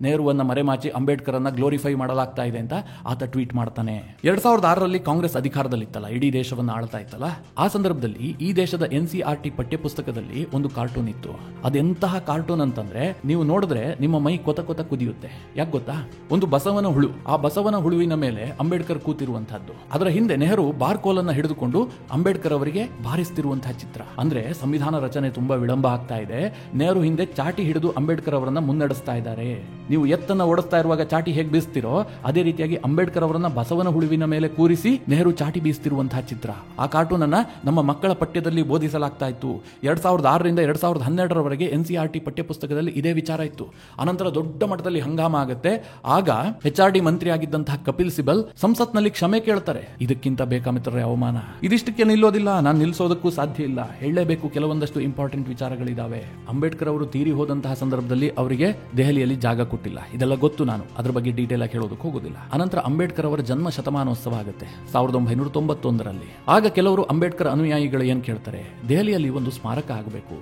ನೆಹರುವನ್ನ ಮರೆಮಾಚಿ ಅಂಬೇಡ್ಕರ್ ಅನ್ನ ಗ್ಲೋರಿಫೈ ಮಾಡಲಾಗ್ತಾ ಇದೆ ಅಂತ ಆತ ಟ್ವೀಟ್ ಮಾಡ್ತಾನೆ. 2006ರಲ್ಲಿ ಕಾಂಗ್ರೆಸ್ ಅಧಿಕಾರದಲ್ಲಿತ್ತಲ್ಲ, ಇಡೀ ದೇಶವನ್ನ ಆಳ್ತಾ ಇತ್ತಲ್ಲ, ಅಲ್ವಾ. ಆ ಸಂದರ್ಭದಲ್ಲಿ ಈ ದೇಶದ NCERT ಪಠ್ಯಪುಸ್ತಕದಲ್ಲಿ ಒಂದು ಕಾರ್ಟೂನ್ ಇತ್ತು. ಅದೆಂತಹ ಕಾರ್ಟೂನ್ ಅಂತಂದ್ರೆ ನೀವು ನೋಡಿದ್ರೆ ನಿಮ್ಮ ಮೈ ಕೊತ ಕೊತ ಕುದಿಯುತ್ತೆ. ಯಾಕೆ ಗೊತ್ತಾ? ಒಂದು ಬಸವನ ಹುಳು, ಆ ಬಸವನ ಹುಳುವಿನ ಮೇಲೆ ಅಂಬೇಡ್ಕರ್ ಕೂತಿರುವಂತಹದ್ದು. ಅದರ ಹಿಂದೆ ನೆಹರು ಬಾರ್ಕೋಲನ್ನ ಹಿಡಿದುಕೊಂಡು ಅಂಬೇಡ್ಕರ್ ಅವರಿಗೆ ಬಾರಿಸ್ತಿರುವಂತಹ ಚಿತ್ರ. ಅಂದ್ರೆ ಸಂವಿಧಾನ ರಚನೆ ತುಂಬಾ ವಿಳಂಬ ಆಗ್ತಾ ಇದೆ, ನೆಹರು ಹಿಂದೆ ಚಾಟಿ ಹಿಡಿದು ಅಂಬೇಡ್ಕರ್ ಅವರನ್ನ ಮುನ್ನಡೆಸ್ತಾ ಇದ್ದಾರೆ. ನೀವು ಎತ್ತನ್ನ ಓಡಿಸ್ತಾ ಇರುವಾಗ ಚಾಟಿ ಹೇಗೆ ಬೀಸ್ತಿರೋ ಅದೇ ರೀತಿಯಾಗಿ ಅಂಬೇಡ್ಕರ್ ಅವರನ್ನ ಬಸವನ ಹುಳುವಿನ ಮೇಲೆ ಕೂರಿಸಿ ನೆಹರು ಚಾಟಿ ಬೀಸ್ತಿರುವಂತಹ ಚಿತ್ರ. ಆ ಕಾರ್ಟೂನ್ ಅನ್ನ ನಮ್ಮ ಮಕ್ಕಳ ಪಠ್ಯದಲ್ಲಿ ಬೋಧಿಸಲಾಗ್ತಾ ಇತ್ತು. 2006ರಿಂದ 2012ರವರೆಗೆ NCERT ಪಠ್ಯಪುಸ್ತಕದಲ್ಲಿ ಇದೇ ವಿಚಾರ ಇತ್ತು. ಅನಂತರ ದೊಡ್ಡ ಮಟ್ಟದಲ್ಲಿ ಹಂಗಾಮ ಆಗುತ್ತೆ. ಆಗ HRD ಮಂತ್ರಿ ಆಗಿದ್ದಂತಹ ಕಪಿಲ್ ಸಿಬಲ್ ಸಂಸತ್ನಲ್ಲಿ ಕ್ಷಮೆ ಕೇಳ್ತಾರೆ. ಇದಕ್ಕಿಂತ ಬೇಕಾ ಮಿತ್ರರೇ ಅವಮಾನ? ಇದಿಷ್ಟಕ್ಕೆ ನಿಲ್ಲೋದಿಲ್ಲ, ನಾನು ನಿಲ್ಲಿಸೋದಕ್ಕೂ ಸಾಧ್ಯ ಇಲ್ಲ, ಹೇಳಲೇಬೇಕು. ಕೆಲವೊಂದಷ್ಟು ಇಂಪಾರ್ಟೆಂಟ್ ವಿಚಾರಗಳಿದಾವೆ. ಅಂಬೇಡ್ಕರ್ ಅವರು ತೀರಿ ಹೋದಂತಹ ಸಂದರ್ಭದಲ್ಲಿ ಅವರಿಗೆ ದೆಹಲಿಯಲ್ಲಿ ಜಾಗ ಕೊಟ್ಟಿಲ್ಲ. ಇದೆಲ್ಲ ಗೊತ್ತು, ನಾನು ಅದ್ರ ಬಗ್ಗೆ ಡೀಟೇಲ್ ಆಗಿ ಹೇಳೋದಕ್ಕೆ ಹೋಗೋದಿಲ್ಲ. ಅನಂತರ ಅಂಬೇಡ್ಕರ್ ಅವರ ಜನ್ಮ ಶತಮಾನೋತ್ಸವ ಆಗುತ್ತೆ 1991ರಲ್ಲಿ. ಆಗ ಕೆಲವರು ಅಂಬೇಡ್ಕರ್ ಅನುಯಾಯಿಗಳು ಏನ್ ಕೇಳ್ತಾರೆ, ದೆಹಲಿಯಲ್ಲಿ ಒಂದು ಸ್ಮಾರಕ ಆಗಬೇಕು,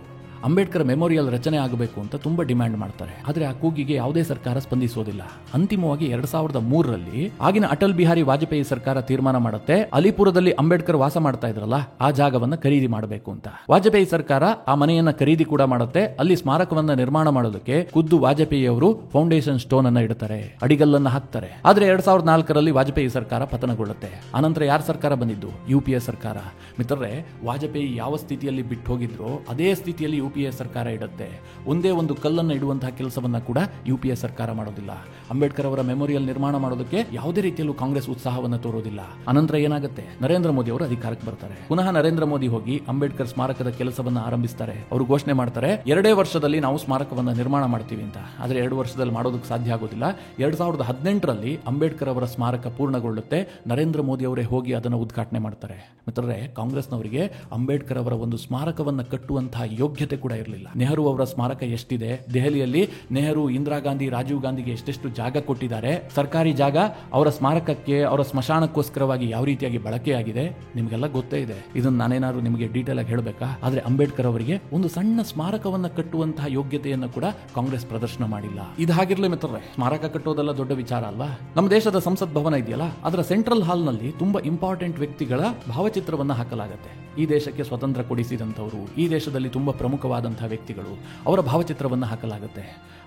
ಅಂಬೇಡ್ಕರ್ ಮೆಮೋರಿಯಲ್ ರಚನೆ ಆಗಬೇಕು ಅಂತ ತುಂಬಾ ಡಿಮ್ಯಾಂಡ್ ಮಾಡ್ತಾರೆ. ಆದ್ರೆ ಆ ಕೂಗಿಗೆ ಯಾವುದೇ ಸರ್ಕಾರ ಸ್ಪಂದಿಸೋದಿಲ್ಲ. ಅಂತಿಮವಾಗಿ 2003ರಲ್ಲಿ ಆಗಿನ ಅಟಲ್ ಬಿಹಾರಿ ವಾಜಪೇಯಿ ಸರ್ಕಾರ ತೀರ್ಮಾನ ಮಾಡುತ್ತೆ, ಅಲಿಪುರದಲ್ಲಿ ಅಂಬೇಡ್ಕರ್ ವಾಸ ಮಾಡ್ತಾ ಇದ್ರಲ್ಲ ಆ ಜಾಗವನ್ನ ಖರೀದಿ ಮಾಡಬೇಕು ಅಂತ. ವಾಜಪೇಯಿ ಸರ್ಕಾರ ಆ ಮನೆಯನ್ನ ಖರೀದಿ ಕೂಡ ಮಾಡುತ್ತೆ. ಅಲ್ಲಿ ಸ್ಮಾರಕವನ್ನ ನಿರ್ಮಾಣ ಮಾಡೋದಕ್ಕೆ ಖುದ್ದು ವಾಜಪೇಯಿ ಅವರು ಫೌಂಡೇಶನ್ ಸ್ಟೋನ್ ಅನ್ನ ಇಡ್ತಾರೆ, ಅಡಿಗಲ್ಲನ್ನ ಹಾಕ್ತಾರೆ. ಆದ್ರೆ 2004ರಲ್ಲಿ ವಾಜಪೇಯಿ ಸರ್ಕಾರ ಪತನಗೊಳ್ಳುತ್ತೆ. ಅನಂತರ ಯಾರ ಸರ್ಕಾರ ಬಂದಿದ್ದು? UPA ಸರ್ಕಾರ. ಮಿತ್ರರೇ, ವಾಜಪೇಯಿ ಯಾವ ಸ್ಥಿತಿಯಲ್ಲಿ ಬಿಟ್ಟು ಹೋಗಿದ್ರು ಅದೇ ಸ್ಥಿತಿಯಲ್ಲಿ UPA ಸರ್ಕಾರ ಇಡುತ್ತೆ. ಒಂದೇ ಒಂದು ಕಲ್ಲನ್ನು ಇಡುವಂತಹ ಕೆಲಸವನ್ನ ಕೂಡ UPA ಸರ್ಕಾರ ಮಾಡೋದಿಲ್ಲ. ಅಂಬೇಡ್ಕರ್ ಅವರ ಮೆಮೋರಿಯಲ್ ನಿರ್ಮಾಣ ಮಾಡೋದಕ್ಕೆ ಯಾವುದೇ ರೀತಿಯಲ್ಲೂ ಕಾಂಗ್ರೆಸ್ ಉತ್ಸಾಹವನ್ನು ತೋರೋದಿಲ್ಲ. ಅನಂತರ ಏನಾಗುತ್ತೆ? ನರೇಂದ್ರ ಮೋದಿ ಅವರು ಅಧಿಕಾರಕ್ಕೆ ಬರ್ತಾರೆ. ಪುನಃ ನರೇಂದ್ರ ಮೋದಿ ಹೋಗಿ ಅಂಬೇಡ್ಕರ್ ಸ್ಮಾರಕದ ಕೆಲಸವನ್ನ ಆರಂಭಿಸ್ತಾರೆ. ಅವರು ಘೋಷಣೆ ಮಾಡ್ತಾರೆ 2 ವರ್ಷದಲ್ಲಿ ನಾವು ಸ್ಮಾರಕವನ್ನ ನಿರ್ಮಾಣ ಮಾಡ್ತೀವಿ ಅಂತ. ಆದ್ರೆ 2 ವರ್ಷದಲ್ಲಿ ಮಾಡೋದಕ್ಕೆ ಸಾಧ್ಯ ಆಗೋದಿಲ್ಲ. 2018ರಲ್ಲಿ ಅಂಬೇಡ್ಕರ್ ಅವರ ಸ್ಮಾರಕ ಪೂರ್ಣಗೊಳ್ಳುತ್ತೆ. ನರೇಂದ್ರ ಮೋದಿ ಅವರೇ ಹೋಗಿ ಅದನ್ನು ಉದ್ಘಾಟನೆ ಮಾಡ್ತಾರೆ. ಮಿತ್ರರೇ, ಕಾಂಗ್ರೆಸ್ನವರಿಗೆ ಅಂಬೇಡ್ಕರ್ ಅವರ ಒಂದು ಸ್ಮಾರಕವನ್ನ ಕಟ್ಟುವಂತಹ ಯೋಗ್ಯತೆ ಕೂಡ ಇರಲಿಲ್ಲ. ನೆಹರು ಅವರ ಸ್ಮಾರಕ ಎಷ್ಟಿದೆ ದೆಹಲಿಯಲ್ಲಿ? ನೆಹರು, ಇಂದಿರಾ ಗಾಂಧಿ, ರಾಜೀವ್ ಗಾಂಧಿಗೆ ಎಷ್ಟೆಷ್ಟು ಜಾಗ ಕೊಟ್ಟಿದ್ದಾರೆ. ಸರ್ಕಾರಿ ಜಾಗ ಅವರ ಸ್ಮಾರಕಕ್ಕೆ, ಅವರ ಸ್ಮಶಾನಕ್ಕೋಸ್ಕರವಾಗಿ ಯಾವ ರೀತಿಯಾಗಿ ಬಳಕೆಯಾಗಿದೆ ನಿಮಗೆಲ್ಲ ಗೊತ್ತೇ ಇದೆ. ಇದನ್ನು ನಾನೇನಾದ್ರು ನಿಮಗೆ ಡೀಟೇಲ್ ಆಗಿ ಹೇಳಬೇಕಾ? ಆದ್ರೆ ಅಂಬೇಡ್ಕರ್ ಅವರಿಗೆ ಒಂದು ಸಣ್ಣ ಸ್ಮಾರಕವನ್ನ ಕಟ್ಟುವಂತಹ ಯೋಗ್ಯತೆಯನ್ನು ಕೂಡ ಕಾಂಗ್ರೆಸ್ ಪ್ರದರ್ಶನ ಮಾಡಿಲ್ಲ. ಇದು ಹಾಗಿರ್ಲಿ ಮಿತ್ರರೇ, ಸ್ಮಾರಕ ಕಟ್ಟೋದೆಲ್ಲ ದೊಡ್ಡ ವಿಚಾರ ಅಲ್ವಾ? ನಮ್ಮ ದೇಶದ ಸಂಸತ್ ಭವನ ಇದೆಯಲ್ಲ, ಅದರ ಸೆಂಟ್ರಲ್ ಹಾಲ್ ನಲ್ಲಿ ತುಂಬಾ ಇಂಪಾರ್ಟೆಂಟ್ ವ್ಯಕ್ತಿಗಳ ಭಾವಚಿತ್ರವನ್ನ ಹಾಕಲಾಗುತ್ತೆ. ಈ ದೇಶಕ್ಕೆ ಸ್ವತಂತ್ರ ಕೊಡಿಸಿದಂಥವರು, ಈ ದೇಶದಲ್ಲಿ ತುಂಬಾ ಪ್ರಮುಖವಾದಂತಹ ವ್ಯಕ್ತಿಗಳು, ಅವರ ಭಾವಚಿತ್ರವನ್ನು ಹಾಕಲಾಗುತ್ತೆ.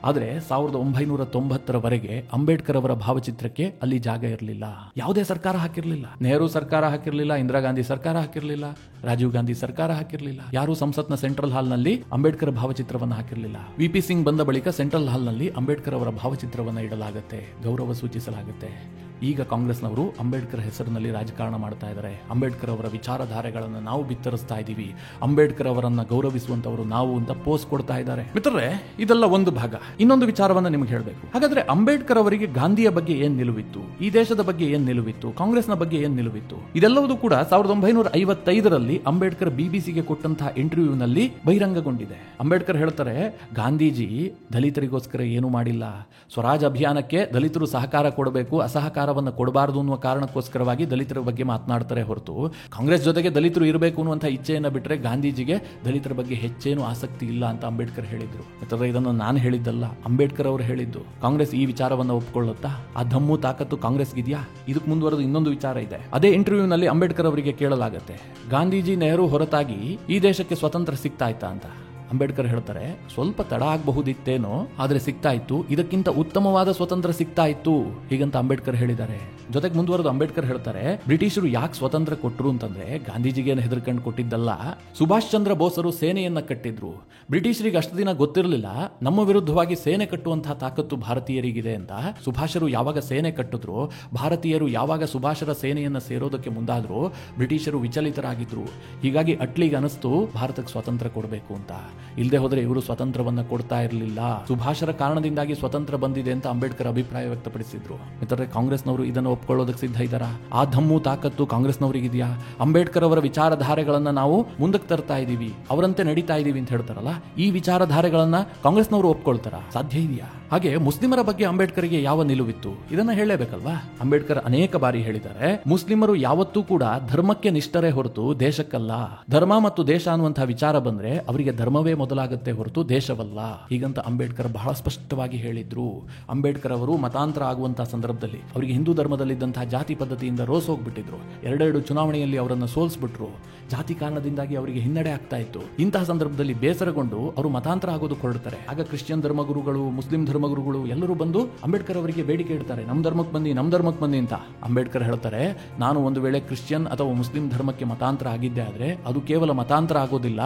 ಆದರೆ 1990ರವರೆಗೆ ಅಂಬೇಡ್ಕರ್ ಅವರ ಭಾವಚಿತ್ರಕ್ಕೆ ಅಲ್ಲಿ ಜಾಗ ಇರಲಿಲ್ಲ. ಯಾವುದೇ ಸರ್ಕಾರ ಹಾಕಿರಲಿಲ್ಲ. ನೆಹರು ಸರ್ಕಾರ ಹಾಕಿರಲಿಲ್ಲ, ಇಂದಿರಾ ಗಾಂಧಿ ಸರ್ಕಾರ ಹಾಕಿರಲಿಲ್ಲ, ರಾಜೀವ್ ಗಾಂಧಿ ಸರ್ಕಾರ ಹಾಕಿರಲಿಲ್ಲ. ಯಾರು ಸಂಸತ್ನ ಸೆಂಟ್ರಲ್ ಹಾಲ್ ನಲ್ಲಿ ಅಂಬೇಡ್ಕರ್ ಭಾವಚಿತ್ರವನ್ನು ಹಾಕಿರಲಿಲ್ಲ. VP ಸಿಂಗ್ ಬಂದ ಬಳಿಕ ಸೆಂಟ್ರಲ್ ಹಾಲ್ ನಲ್ಲಿ ಅಂಬೇಡ್ಕರ್ ಅವರ ಭಾವಚಿತ್ರವನ್ನು ಇಡಲಾಗುತ್ತೆ, ಗೌರವ ಸೂಚಿಸಲಾಗುತ್ತೆ. ಈಗ ಕಾಂಗ್ರೆಸ್ನವರು ಅಂಬೇಡ್ಕರ್ ಹೆಸರಿನಲ್ಲಿ ರಾಜಕಾರಣ ಮಾಡ್ತಾ ಇದ್ದಾರೆ. ಅಂಬೇಡ್ಕರ್ ಅವರ ವಿಚಾರಧಾರೆಗಳನ್ನು ನಾವು ಬಿತ್ತರಿಸ್ತಾ ಇದ್ದೀವಿ, ಅಂಬೇಡ್ಕರ್ ಅವರನ್ನ ಗೌರವಿಸುವಂತವರು ನಾವು ಅಂತ ಪೋಸ್ ಕೊಡ್ತಾ ಇದ್ದಾರೆ. ಮಿತ್ರರೇ, ಇದೆಲ್ಲ ಒಂದು ಭಾಗ. ಇನ್ನೊಂದು ವಿಚಾರವನ್ನ ನಿಮಗೆ ಹೇಳಬೇಕು. ಹಾಗಾದ್ರೆ ಅಂಬೇಡ್ಕರ್ ಅವರಿಗೆ ಗಾಂಧಿಯ ಬಗ್ಗೆ ಏನ್ ನಿಲುವಿತ್ತು, ಈ ದೇಶದ ಬಗ್ಗೆ ಏನ್ ನಿಲುವಿತ್ತು, ಕಾಂಗ್ರೆಸ್ನ ಬಗ್ಗೆ ಏನ್ ನಿಲುವಿತ್ತು? ಇದೆಲ್ಲವೂ ಕೂಡ 1955ರಲ್ಲಿ ಅಂಬೇಡ್ಕರ್ BBCಗೆ ಕೊಟ್ಟಂತಹ ಇಂಟರ್ವ್ಯೂನಲ್ಲಿ ಬಹಿರಂಗಗೊಂಡಿದೆ. ಅಂಬೇಡ್ಕರ್ ಹೇಳ್ತಾರೆ, ಗಾಂಧೀಜಿ ದಲಿತರಿಗೋಸ್ಕರ ಏನು ಮಾಡಿಲ್ಲ, ಸ್ವರಾಜ್ ಅಭಿಯಾನಕ್ಕೆ ದಲಿತರು ಸಹಕಾರ ಕೊಡಬೇಕು, ಅಸಹಕಾರವನ್ನು ಕೊಡಬಾರದು ಅನ್ನುವ ಕಾರಣಕ್ಕೋಸ್ಕರವಾಗಿ ದಲಿತರ ಬಗ್ಗೆ ಮಾತನಾಡ್ತಾರೆ ಹೊರತು ಕಾಂಗ್ರೆಸ್ ಜೊತೆಗೆ ದಲಿತರು ಇರಬೇಕು ಅನ್ನುವಂತಹ ಇಚ್ಛೆಯನ್ನು ಬಿಟ್ಟರೆ ಗಾಂಧೀಜಿಗೆ ದಲಿತರ ಬಗ್ಗೆ ಹೆಚ್ಚೇನು ಆಸಕ್ತಿ ಇಲ್ಲ ಅಂತ ಅಂಬೇಡ್ಕರ್ ಹೇಳಿದ್ರು. ಇದನ್ನು ನಾನು ಹೇಳಿದ್ದಲ್ಲ, ಅಂಬೇಡ್ಕರ್ ಅವರು ಹೇಳಿದ್ದು. ಕಾಂಗ್ರೆಸ್ ಈ ವಿಚಾರವನ್ನು ಒಪ್ಪಿಕೊಳ್ಳುತ್ತಾ? ಆ ದಮ್ಮು ತಾಕತ್ತು ಕಾಂಗ್ರೆಸ್ಗಿದೆಯಾ? ಇದಕ್ಕೆ ಮುಂದುವರೆದು ಇನ್ನೊಂದು ವಿಚಾರ ಇದೆ. ಅದೇ ಇಂಟರ್ವ್ಯೂನಲ್ಲಿ ಅಂಬೇಡ್ಕರ್ ಅವರಿಗೆ ಕೇಳಲಾಗುತ್ತೆ, ಗಾಂಧೀಜಿ, ನೆಹರು ಹೊರತಾಗಿ ಈ ದೇಶಕ್ಕೆ ಸ್ವತಂತ್ರ ಸಿಗ್ತಾ ಇತ್ತಾ ಅಂತ. ಅಂಬೇಡ್ಕರ್ ಹೇಳ್ತಾರೆ, ಸ್ವಲ್ಪ ತಡ ಆಗಬಹುದಿತ್ತೇನೋ, ಆದ್ರೆ ಸಿಗ್ತಾ ಇತ್ತು, ಇದಕ್ಕಿಂತ ಉತ್ತಮವಾದ ಸ್ವತಂತ್ರ ಸಿಗ್ತಾ ಇತ್ತು, ಹೀಗಂತ ಅಂಬೇಡ್ಕರ್ ಹೇಳಿದ್ದಾರೆ. ಜೊತೆಗೆ ಮುಂದುವರೆದು ಅಂಬೇಡ್ಕರ್ ಹೇಳ್ತಾರೆ, ಬ್ರಿಟಿಷರು ಯಾಕೆ ಸ್ವತಂತ್ರ ಕೊಟ್ಟರು ಅಂತಂದ್ರೆ ಗಾಂಧೀಜಿಗೆ ಹೆದರ್ಕೊಂಡು ಕೊಟ್ಟಿದ್ದಲ್ಲ, ಸುಭಾಷ್ ಚಂದ್ರ ಬೋಸರು ಸೇನೆಯನ್ನ ಕಟ್ಟಿದ್ರು. ಬ್ರಿಟಿಷರಿಗೆ ಅಷ್ಟು ದಿನ ಗೊತ್ತಿರಲಿಲ್ಲ ನಮ್ಮ ವಿರುದ್ಧವಾಗಿ ಸೇನೆ ಕಟ್ಟುವಂತಹ ತಾಕತ್ತು ಭಾರತೀಯರಿಗಿದೆ ಅಂತ. ಸುಭಾಷರು ಯಾವಾಗ ಸೇನೆ ಕಟ್ಟಿದ್ರು, ಭಾರತೀಯರು ಯಾವಾಗ ಸುಭಾಷರ ಸೇನೆಯನ್ನ ಸೇರೋದಕ್ಕೆ ಮುಂದಾದ್ರು, ಬ್ರಿಟಿಷರು ವಿಚಲಿತರಾಗಿದ್ರು. ಹೀಗಾಗಿ ಅಟ್ಲಿಗೆ ಅನಿಸ್ತು ಭಾರತಕ್ಕೆ ಸ್ವತಂತ್ರ ಕೊಡಬೇಕು ಅಂತ. ಇಲ್ಲದೆ ಹೋದ್ರೆ ಇವರು ಸ್ವತಂತ್ರವನ್ನ ಕೊಡ್ತಾ ಇರಲಿಲ್ಲ. ಸುಭಾಷರ ಕಾರಣದಿಂದಾಗಿ ಸ್ವತಂತ್ರ ಬಂದಿದೆ ಅಂತ ಅಂಬೇಡ್ಕರ್ ಅಭಿಪ್ರಾಯ ವ್ಯಕ್ತಪಡಿಸಿದ್ರು. ಮಿತ್ರರೇ, ಕಾಂಗ್ರೆಸ್ನವರು ಇದನ್ನು ಒಪ್ಕೊಳ್ಳೋದಕ್ಕೆ ಸಿದ್ಧ ಇದ್ದಾರಾ? ಆ ದಮ್ಮು ತಾಕತ್ತು ಕಾಂಗ್ರೆಸ್ನವರಿಗಿದೆಯಾ? ಅಂಬೇಡ್ಕರ್ ಅವರ ವಿಚಾರಧಾರೆಗಳನ್ನ ನಾವು ಮುಂದಕ್ಕೆ ತರ್ತಾ ಇದೀವಿ, ಅವರಂತೆ ನಡೀತಾ ಇದೀವಿ ಅಂತ ಹೇಳ್ತಾರಲ್ಲ, ಈ ವಿಚಾರಧಾರೆಗಳನ್ನ ಕಾಂಗ್ರೆಸ್ನವರು ಒಪ್ಕೊಳ್ತಾರ? ಸಾಧ್ಯ ಇದೆಯಾ? ಹಾಗೆ ಮುಸ್ಲಿಮರ ಬಗ್ಗೆ ಅಂಬೇಡ್ಕರ್ಗೆ ಯಾವ ನಿಲುವಿತ್ತು ಇದನ್ನ ಹೇಳಲೇಬೇಕಲ್ವಾ. ಅಂಬೇಡ್ಕರ್ ಅನೇಕ ಬಾರಿ ಹೇಳಿದ್ದಾರೆ, ಮುಸ್ಲಿಮರು ಯಾವತ್ತೂ ಕೂಡ ಧರ್ಮಕ್ಕೆ ನಿಷ್ಠರೇ ಹೊರತು ದೇಶಕ್ಕಲ್ಲ. ಧರ್ಮ ಮತ್ತು ದೇಶ ಅನ್ನುವಂತಹ ವಿಚಾರ ಬಂದ್ರೆ ಅವರಿಗೆ ಧರ್ಮವೇ ಮೊದಲಾಗುತ್ತೆ ಹೊರತು ದೇಶವಲ್ಲ. ಹೀಗಂತ ಅಂಬೇಡ್ಕರ್ ಬಹಳ ಸ್ಪಷ್ಟವಾಗಿ ಹೇಳಿದ್ರು. ಅಂಬೇಡ್ಕರ್ ಅವರು ಮತಾಂತರ ಆಗುವಂತಹ ಸಂದರ್ಭದಲ್ಲಿ ಅವರಿಗೆ ಹಿಂದೂ ಧರ್ಮದಲ್ಲಿದ್ದಂತಹ ಜಾತಿ ಪದ್ಧತಿಯಿಂದ ರೋಸ್ ಹೋಗ್ಬಿಟ್ಟಿದ್ರು. ಎರಡೆರಡು ಚುನಾವಣೆಯಲ್ಲಿ ಅವರನ್ನು ಸೋಲಿಸ್ಬಿಟ್ರು. ಜಾತಿ ಕಾರಣದಿಂದಾಗಿ ಅವರಿಗೆ ಹಿನ್ನಡೆ ಆಗ್ತಾ ಇತ್ತು. ಇಂತಹ ಸಂದರ್ಭದಲ್ಲಿ ಬೇಸರಗೊಂಡು ಅವರು ಮತಾಂತರ ಆಗೋದು ಹೊರಡ್ತಾರೆ. ಆಗ ಕ್ರಿಶ್ಚಿಯನ್ ಧರ್ಮಗುರುಗಳು, ಮುಸ್ಲಿಂ ಧರ್ಮಗುರುಗಳು ಎಲ್ಲರೂ ಬಂದು ಅಂಬೇಡ್ಕರ್ ಅವರಿಗೆ ಬೇಡಿಕೆ ಇಡ್ತಾರೆ, ನಮ್ ಧರ್ಮಕ್ಕೆ ಬನ್ನಿ ಅಂತ. ಅಂಬೇಡ್ಕರ್ ಹೇಳ್ತಾರೆ, ನಾನು ಒಂದು ವೇಳೆ ಕ್ರಿಶ್ಚಿಯನ್ ಅಥವಾ ಮುಸ್ಲಿಂ ಧರ್ಮಕ್ಕೆ ಮತಾಂತರ ಆಗಿದ್ದೆ ಆದ್ರೆ ಅದು ಕೇವಲ ಮತಾಂತರ ಆಗೋದಿಲ್ಲ,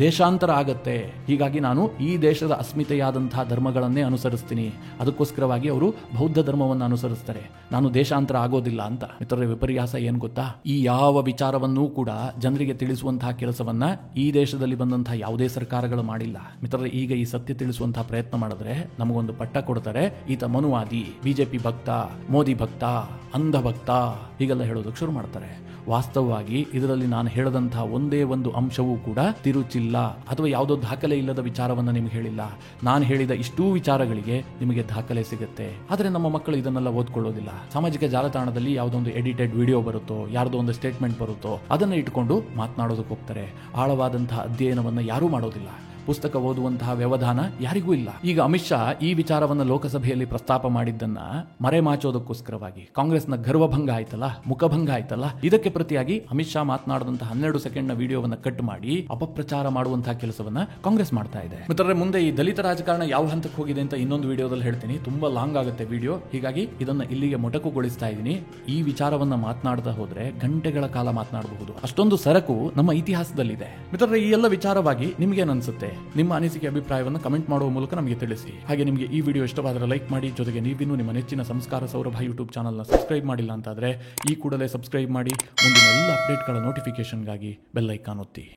ದೇಶಾಂತರ ಆಗತ್ತೆ. ಹೀಗಾಗಿ ನಾನು ಈ ದೇಶದ ಅಸ್ಮಿತೆಯಾದಂತಹ ಧರ್ಮಗಳನ್ನೇ ಅನುಸರಿಸ್ತೀನಿ. ಅದಕ್ಕೋಸ್ಕರವಾಗಿ ಅವರು ಬೌದ್ಧ ಧರ್ಮವನ್ನು ಅನುಸರಿಸ್ತಾರೆ. ನಾನು ದೇಶಾಂತರ ಆಗೋದಿಲ್ಲ ಅಂತ. ಮಿತ್ರರೇ, ವಿಪರ್ಯಾಸ ಏನ್ ಗೊತ್ತಾ? ಈ ಯಾವ ವಿಚಾರವನ್ನೂ ಕೂಡ ಜನರಿಗೆ ತಿಳಿಸುವಂತಹ ಕೆಲಸವನ್ನ ಈ ದೇಶದಲ್ಲಿ ಬಂದಂತಹ ಯಾವುದೇ ಸರ್ಕಾರಗಳು ಮಾಡಿಲ್ಲ. ಮಿತ್ರರೇ, ಈಗ ಈ ಸತ್ಯ ತಿಳಿಸುವಂತಹ ಪ್ರಯತ್ನ ಮಾಡಿದ್ರೆ ನಮಗೊಂದು ಪಟ್ಟ ಕೊಡ್ತಾರೆ, ಈತ ಮನುವಾದಿ, ಬಿಜೆಪಿ ಭಕ್ತ, ಮೋದಿ ಭಕ್ತ, ಅಂಧ ಭಕ್ತ ಹೀಗೆಲ್ಲ ಹೇಳೋದಕ್ಕೆ ಶುರು ಮಾಡ್ತಾರೆ. ವಾಸ್ತವವಾಗಿ ಇದರಲ್ಲಿ ನಾನು ಹೇಳದಂತಹ ಒಂದೇ ಒಂದು ಅಂಶವೂ ಕೂಡ ತಿರುಚಿಲ್ಲ ಅಥವಾ ಯಾವುದೋ ದಾಖಲೆ ಇಲ್ಲದ ವಿಚಾರವನ್ನ ನಿಮ್ಗೆ ಹೇಳಿಲ್ಲ. ನಾನು ಹೇಳಿದ ಇಷ್ಟೂ ವಿಚಾರಗಳಿಗೆ ನಿಮಗೆ ದಾಖಲೆ ಸಿಗುತ್ತೆ. ಆದ್ರೆ ನಮ್ಮ ಮಕ್ಕಳು ಇದನ್ನೆಲ್ಲ ಓದ್ಕೊಳ್ಳೋದಿಲ್ಲ. ಸಾಮಾಜಿಕ ಜಾಲತಾಣದಲ್ಲಿ ಯಾವುದೊಂದು ಎಡಿಟೆಡ್ ವಿಡಿಯೋ ಬರುತ್ತೋ, ಯಾರ್ದೋ ಒಂದು ಸ್ಟೇಟ್ಮೆಂಟ್ ಬರುತ್ತೋ ಅದನ್ನ ಇಟ್ಕೊಂಡು ಮಾತನಾಡೋದಕ್ಕೆ ಹೋಗ್ತಾರೆ. ಆಳವಾದಂತಹ ಅಧ್ಯಯನವನ್ನ ಯಾರೂ ಮಾಡೋದಿಲ್ಲ. ಪುಸ್ತಕ ಓದುವಂತಹ ವ್ಯವಧಾನ ಯಾರಿಗೂ ಇಲ್ಲ. ಈಗ ಅಮಿತ್ ಶಾ ಈ ವಿಚಾರವನ್ನು ಲೋಕಸಭೆಯಲ್ಲಿ ಪ್ರಸ್ತಾಪ ಮಾಡಿದ್ದನ್ನ ಮರೆಮಾಚೋದಕ್ಕೋಸ್ಕರವಾಗಿ ಕಾಂಗ್ರೆಸ್ನ ಗರ್ವಭಂಗ ಆಯ್ತಲ್ಲ, ಮುಖಭಂಗ ಆಯ್ತಲ್ಲ, ಇದಕ್ಕೆ ಪ್ರತಿಯಾಗಿ ಅಮಿತ್ ಶಾ ಮಾತನಾಡಿದಂತಹ 12 ಸೆಕೆಂಡ್ನ ವಿಡಿಯೋವನ್ನ ಕಟ್ ಮಾಡಿ ಅಪಪ್ರಚಾರ ಮಾಡುವಂತಹ ಕೆಲಸವನ್ನ ಕಾಂಗ್ರೆಸ್ ಮಾಡ್ತಾ ಇದೆ. ಮಿತ್ರರೇ, ಮುಂದೆ ಈ ದಲಿತ ರಾಜಕಾರಣ ಯಾವ ಹಂತಕ್ಕೆ ಹೋಗಿದೆ ಅಂತ ಇನ್ನೊಂದು ವಿಡಿಯೋದಲ್ಲಿ ಹೇಳ್ತೀನಿ. ತುಂಬಾ ಲಾಂಗ್ ಆಗುತ್ತೆ ವಿಡಿಯೋ, ಹೀಗಾಗಿ ಇದನ್ನ ಇಲ್ಲಿಗೆ ಮೊಟಕುಗೊಳಿಸ್ತಾ ಇದ್ದೀನಿ. ಈ ವಿಚಾರವನ್ನ ಮಾತನಾಡದ ಹೋದ್ರೆ ಗಂಟೆಗಳ ಕಾಲ ಮಾತನಾಡಬಹುದು. ಅಷ್ಟೊಂದು ಸರಕು ನಮ್ಮ ಇತಿಹಾಸದಲ್ಲಿದೆ. ಮಿತ್ರರೇ, ಈ ಎಲ್ಲ ವಿಚಾರವಾಗಿ ನಿಮ್ಗೇನ್ ಅನ್ಸುತ್ತೆ? ನಿಮ್ಮ ಅನಿಸಿಕೆ ಅಭಿಪ್ರಾಯವನ್ನು ಕಮೆಂಟ್ ಮಾಡುವ ಮೂಲಕ ನಮಗೆ ತಿಳಿಸಿ. ಹಾಗೆ ನಿಮಗೆ ಈ ವಿಡಿಯೋ ಇಷ್ಟವಾದರೆ ಲೈಕ್ ಮಾಡಿ. ಜೊತೆಗೆ ನೀವಿನ್ನೂ ನಿಮ್ಮ ನೆಚ್ಚಿನ ಸಂಸ್ಕಾರ ಸೌರಭ ಯೂಟ್ಯೂಬ್ ಚಾನಲ್ನ ಸಬ್ಸ್ಕ್ರೈಬ್ ಮಾಡಿಲ್ಲ ಅಂತಾದರೆ ಈ ಕೂಡಲೇ ಸಬ್ಸ್ಕ್ರೈಬ್ ಮಾಡಿ. ಮುಂದಿನ ಎಲ್ಲ ಅಪ್ಡೇಟ್ಗಳ ನೋಟಿಫಿಕೇಶನ್ಗಾಗಿ ಬೆಲ್ ಐಕಾನ್ ಒತ್ತಿ.